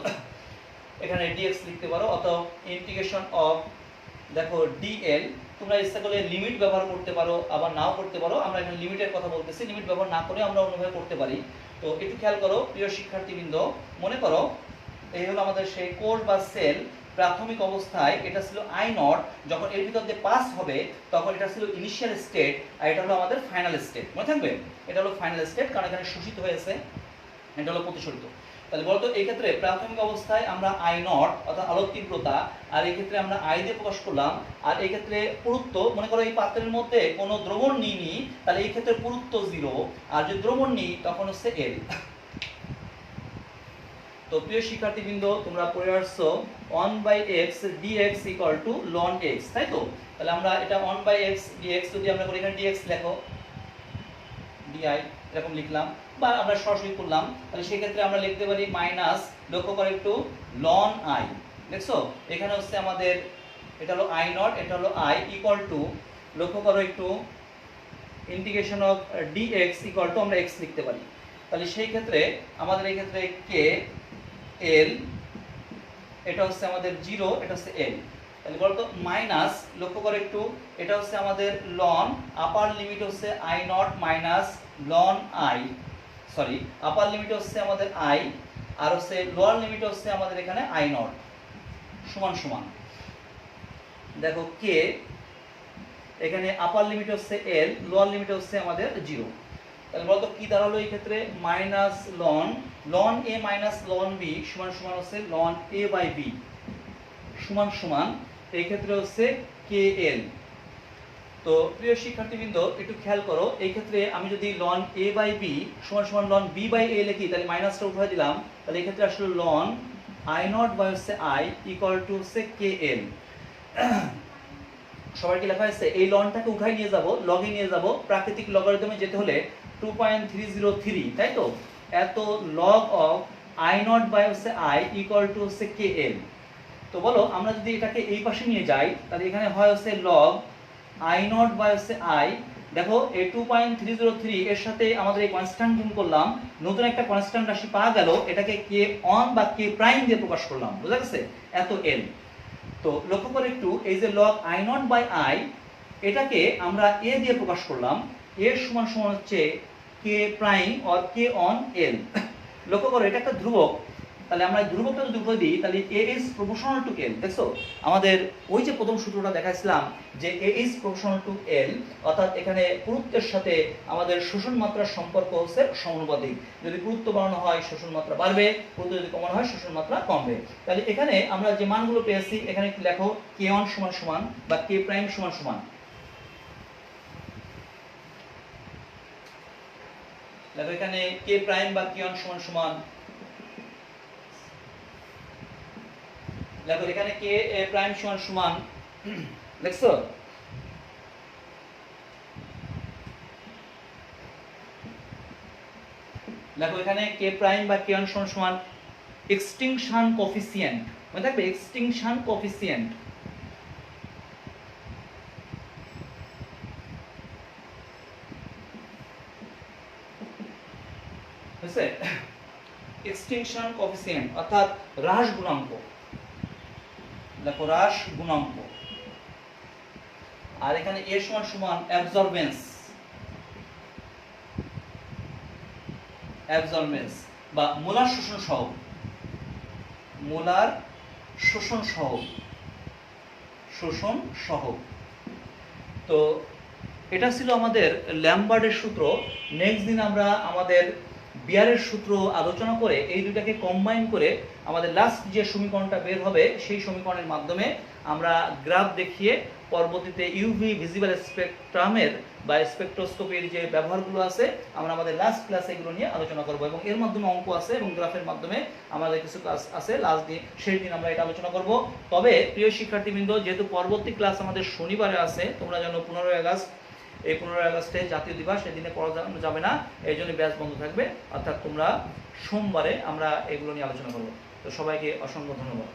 এখানে ডিএক্স লিখতে পারো, অথবা ইন্টিগ্রেশন অফ, দেখো, ডিএল। তোমরা ইচ্ছা করলে লিমিট ব্যবহার করতে পারো, আবার নাও করতে পারো। আমরা এখানে লিমিটের কথা বলতেছি, লিমিট ব্যবহার না করে আমরা অন্যভাবে করতে পারি। তো একটু খেয়াল করো প্রিয় শিক্ষার্থীবৃন্দ, মনে করো এই হলো আমাদের সেই কোর বা সেল। প্রাথমিক অবস্থায় এটা ছিল আই নট, যখন এর ভিতর দিয়ে পাস হবে তখন এটা ছিল ইনিশিয়াল স্টেট, আর এটা হলো আমাদের ফাইনাল স্টেট, মনে থাকবে। এটা হলো ফাইনাল স্টেট, কারণ এখানে শোষিত হয়েছে, এটা হলো প্রতিসরিত। তাহলে বলতো এই ক্ষেত্রে প্রাথমিক অবস্থায় আমরা আই নট অর্থাৎ আলোক তীব্রতা, আর এই ক্ষেত্রে আমরা আই দিয়ে প্রকাশ করলাম। আর এই ক্ষেত্রে পুরুত্ব, মনে করো এই পাত্রের মধ্যে কোনো দ্রবণ নিইনি, তাহলে এই ক্ষেত্রে পুরুত্ব 0, আর যদি দ্রবণ নিই তখন হচ্ছে এল। তো প্রিয় শিক্ষার্থীবৃন্দ, তোমরা পড়ে আসছো 1/x dx equal to ln x, তাই তো? তাহলে আমরা এটা 1/x dx যদি আমরা করি, এখানে dx লেখো, di এরকম লিখলাম, বা আমরা সরাসরি করলাম, তাহলে সেই ক্ষেত্রে আমরা লিখতে পারি মাইনাস, লক্ষ্য করো একটু, ln i। দেখছো, এখানে হচ্ছে আমাদের এটা হলো i নট, এটা হলো i, ইকুয়াল টু, লক্ষ্য করো একটু, integration of dx equal to আমরা x লিখতে পারি। তাহলে সেই ক্ষেত্রে আমাদের এই ক্ষেত্রে k l, এটা হচ্ছে আমাদের 0, এটা হচ্ছে l। তাহলে বলতো মাইনাস, লক্ষ্য করে একটু, এটা হচ্ছে আমাদের লন, আপার লিমিট হচ্ছে I not minus loan I, sorry upper limit হচ্ছে আমাদের আই, আর হচ্ছে লোয়ার লিমিট হচ্ছে আমাদের এখানে আই নট, সমান সমান দেখো কে, এখানে আপার লিমিট হচ্ছে এল, লোয়ার লিমিট হচ্ছে আমাদের 0। তাহলে বলতো কি দাঁড়ালো এই ক্ষেত্রে, মাইনাস লন লন এ মাইনাস লন বি সমান সমান হচ্ছে লন এ বাই বি সমান সমান এই ক্ষেত্রে হচ্ছে কে এল। তো প্রিয় শিক্ষার্থীবৃন্দ একটু খেয়াল করো, এই ক্ষেত্রে আমি যদি লন এ বাই বি সমান সমান লন বি বাই এ লিখি, তাহলে মাইনাসটা উঠাই দিলাম, তাহলে এই ক্ষেত্রে আসলে লন আই নট বাই হচ্ছে আই ইকুয়াল টু হচ্ছে কে এল। সবার কি লেখা হয়েছে, এই লনটাকে উঠাই নিয়ে যাব, লগে নিয়ে যাব, প্রাকৃতিক লগারিদমে যেতে হলে 2.303, তাই তো, এত log of I naught by হচ্ছে আই ইকুয়াল টু হচ্ছে কে এল। তো বলো আমরা যদি এটাকে এই পাশে নিয়ে যাই, তাহলে এখানে হয় হচ্ছে লগ আই নট বাই হচ্ছে আই, দেখো এই 2.303 এর সাথে আমাদের এই কনস্ট্যান্ট গুণ করলাম, নতুন একটা কনস্ট্যান্ট রাশি পাওয়া গেল, এটাকে কে অন বা কে প্রাইম দিয়ে প্রকাশ করলাম, বুঝা গেছে, এত এল। তো লক্ষ্য করে একটু, এই যে log I naught by I, এটাকে আমরা এ দিয়ে প্রকাশ করলাম, এর সমান সমান হচ্ছে কে প্রাইম অর কে অন এল। লক্ষ্য করো এটা একটা ধ্রুবক, তাহলে আমরা ধ্রুবকটা যদি উঠে দিই, তাহলে এ ইজ প্রপোর্শনাল টু এল। দেখছো আমাদের ওই যে প্রথম সূত্রটা দেখাইছিলাম যে এ ইজ প্রপোর্শনাল টু এল, অর্থাৎ এখানে পুরুত্বের সাথে আমাদের শোষণ মাত্রার সম্পর্ক হচ্ছে সমানুপাতিক, যদি পুরুত্ব বাড়ানো হয় শোষণ মাত্রা বাড়বে, পুরুত্ব যদি কমানো হয় শোষণ মাত্রা কমবে। তাহলে এখানে আমরা যে মানগুলো পেয়েছি, এখানে একটু লেখো কে অন সমান সমান বা কে প্রাইম সমান সমান, দেখো এখানে কে প্রাইম বা কে অন সমান সমান, দেখো এখানে কে প্রাইম সমান সমান, দেখছো, দেখো এখানে কে প্রাইম বা কে অন সমান সমান এক্সটিংশন কোএফিসিয়েন্ট, মনে থাকবে এক্সটিংশন কোএফিসিয়েন্ট, বুঝছে, এক্সটিংশন কোএফিসিয়েন্ট অর্থাৎ হ্রাস গুণাঙ্ক, দেখো হ্রাস গুণাঙ্ক। আর এখানে এ সমান সমান অ্যাবজর্বেন্স, অ্যাবজর্বেন্স বা মোলার শোষণ সহগ, মোলার শোষণ সহগ, শোষণ সহগ। তো এটা ছিল আমাদের ল্যামবার্টের সূত্র। নেক্সট দিন আমরা আমাদের বিয়ারের সূত্র আলোচনা করে এই দুটাকে কম্বাইন করে আমাদের লাস্ট যে সমীকরণটা বের হবে সেই সমীকরণের মাধ্যমে আমরা গ্রাফ দেখিয়ে পরবর্তীতে ইউভি ভিজিবল স্পেকট্রামের বা স্পেকট্রোস্কোপির যে ব্যবহারগুলো আছে আমরা আমাদের লাস্ট ক্লাসে এগুলো নিয়ে আলোচনা করব, এবং এর মাধ্যমে অঙ্ক আছে এবং গ্রাফের মাধ্যমে আমাদের কিছু ক্লাস আছে, লাস্ট দিন শেষ দিন আমরা এটা আলোচনা করব। তবে প্রিয় শিক্ষার্থীবৃন্দ, যেহেতু পরবর্তী ক্লাস আমাদের শনিবারে আছে, তোমরা জানো 15 আগস্ট, এই 15 আগস্টে জাতীয় দিবস, সেদিনে পড়া যাবে না, এই জন্য ব্যাচ বন্ধ থাকবে, অর্থাৎ তোমরা সোমবারে আমরা এগুলো নিয়ে আলোচনা করব। তো সবাইকে অসংখ্য ধন্যবাদ।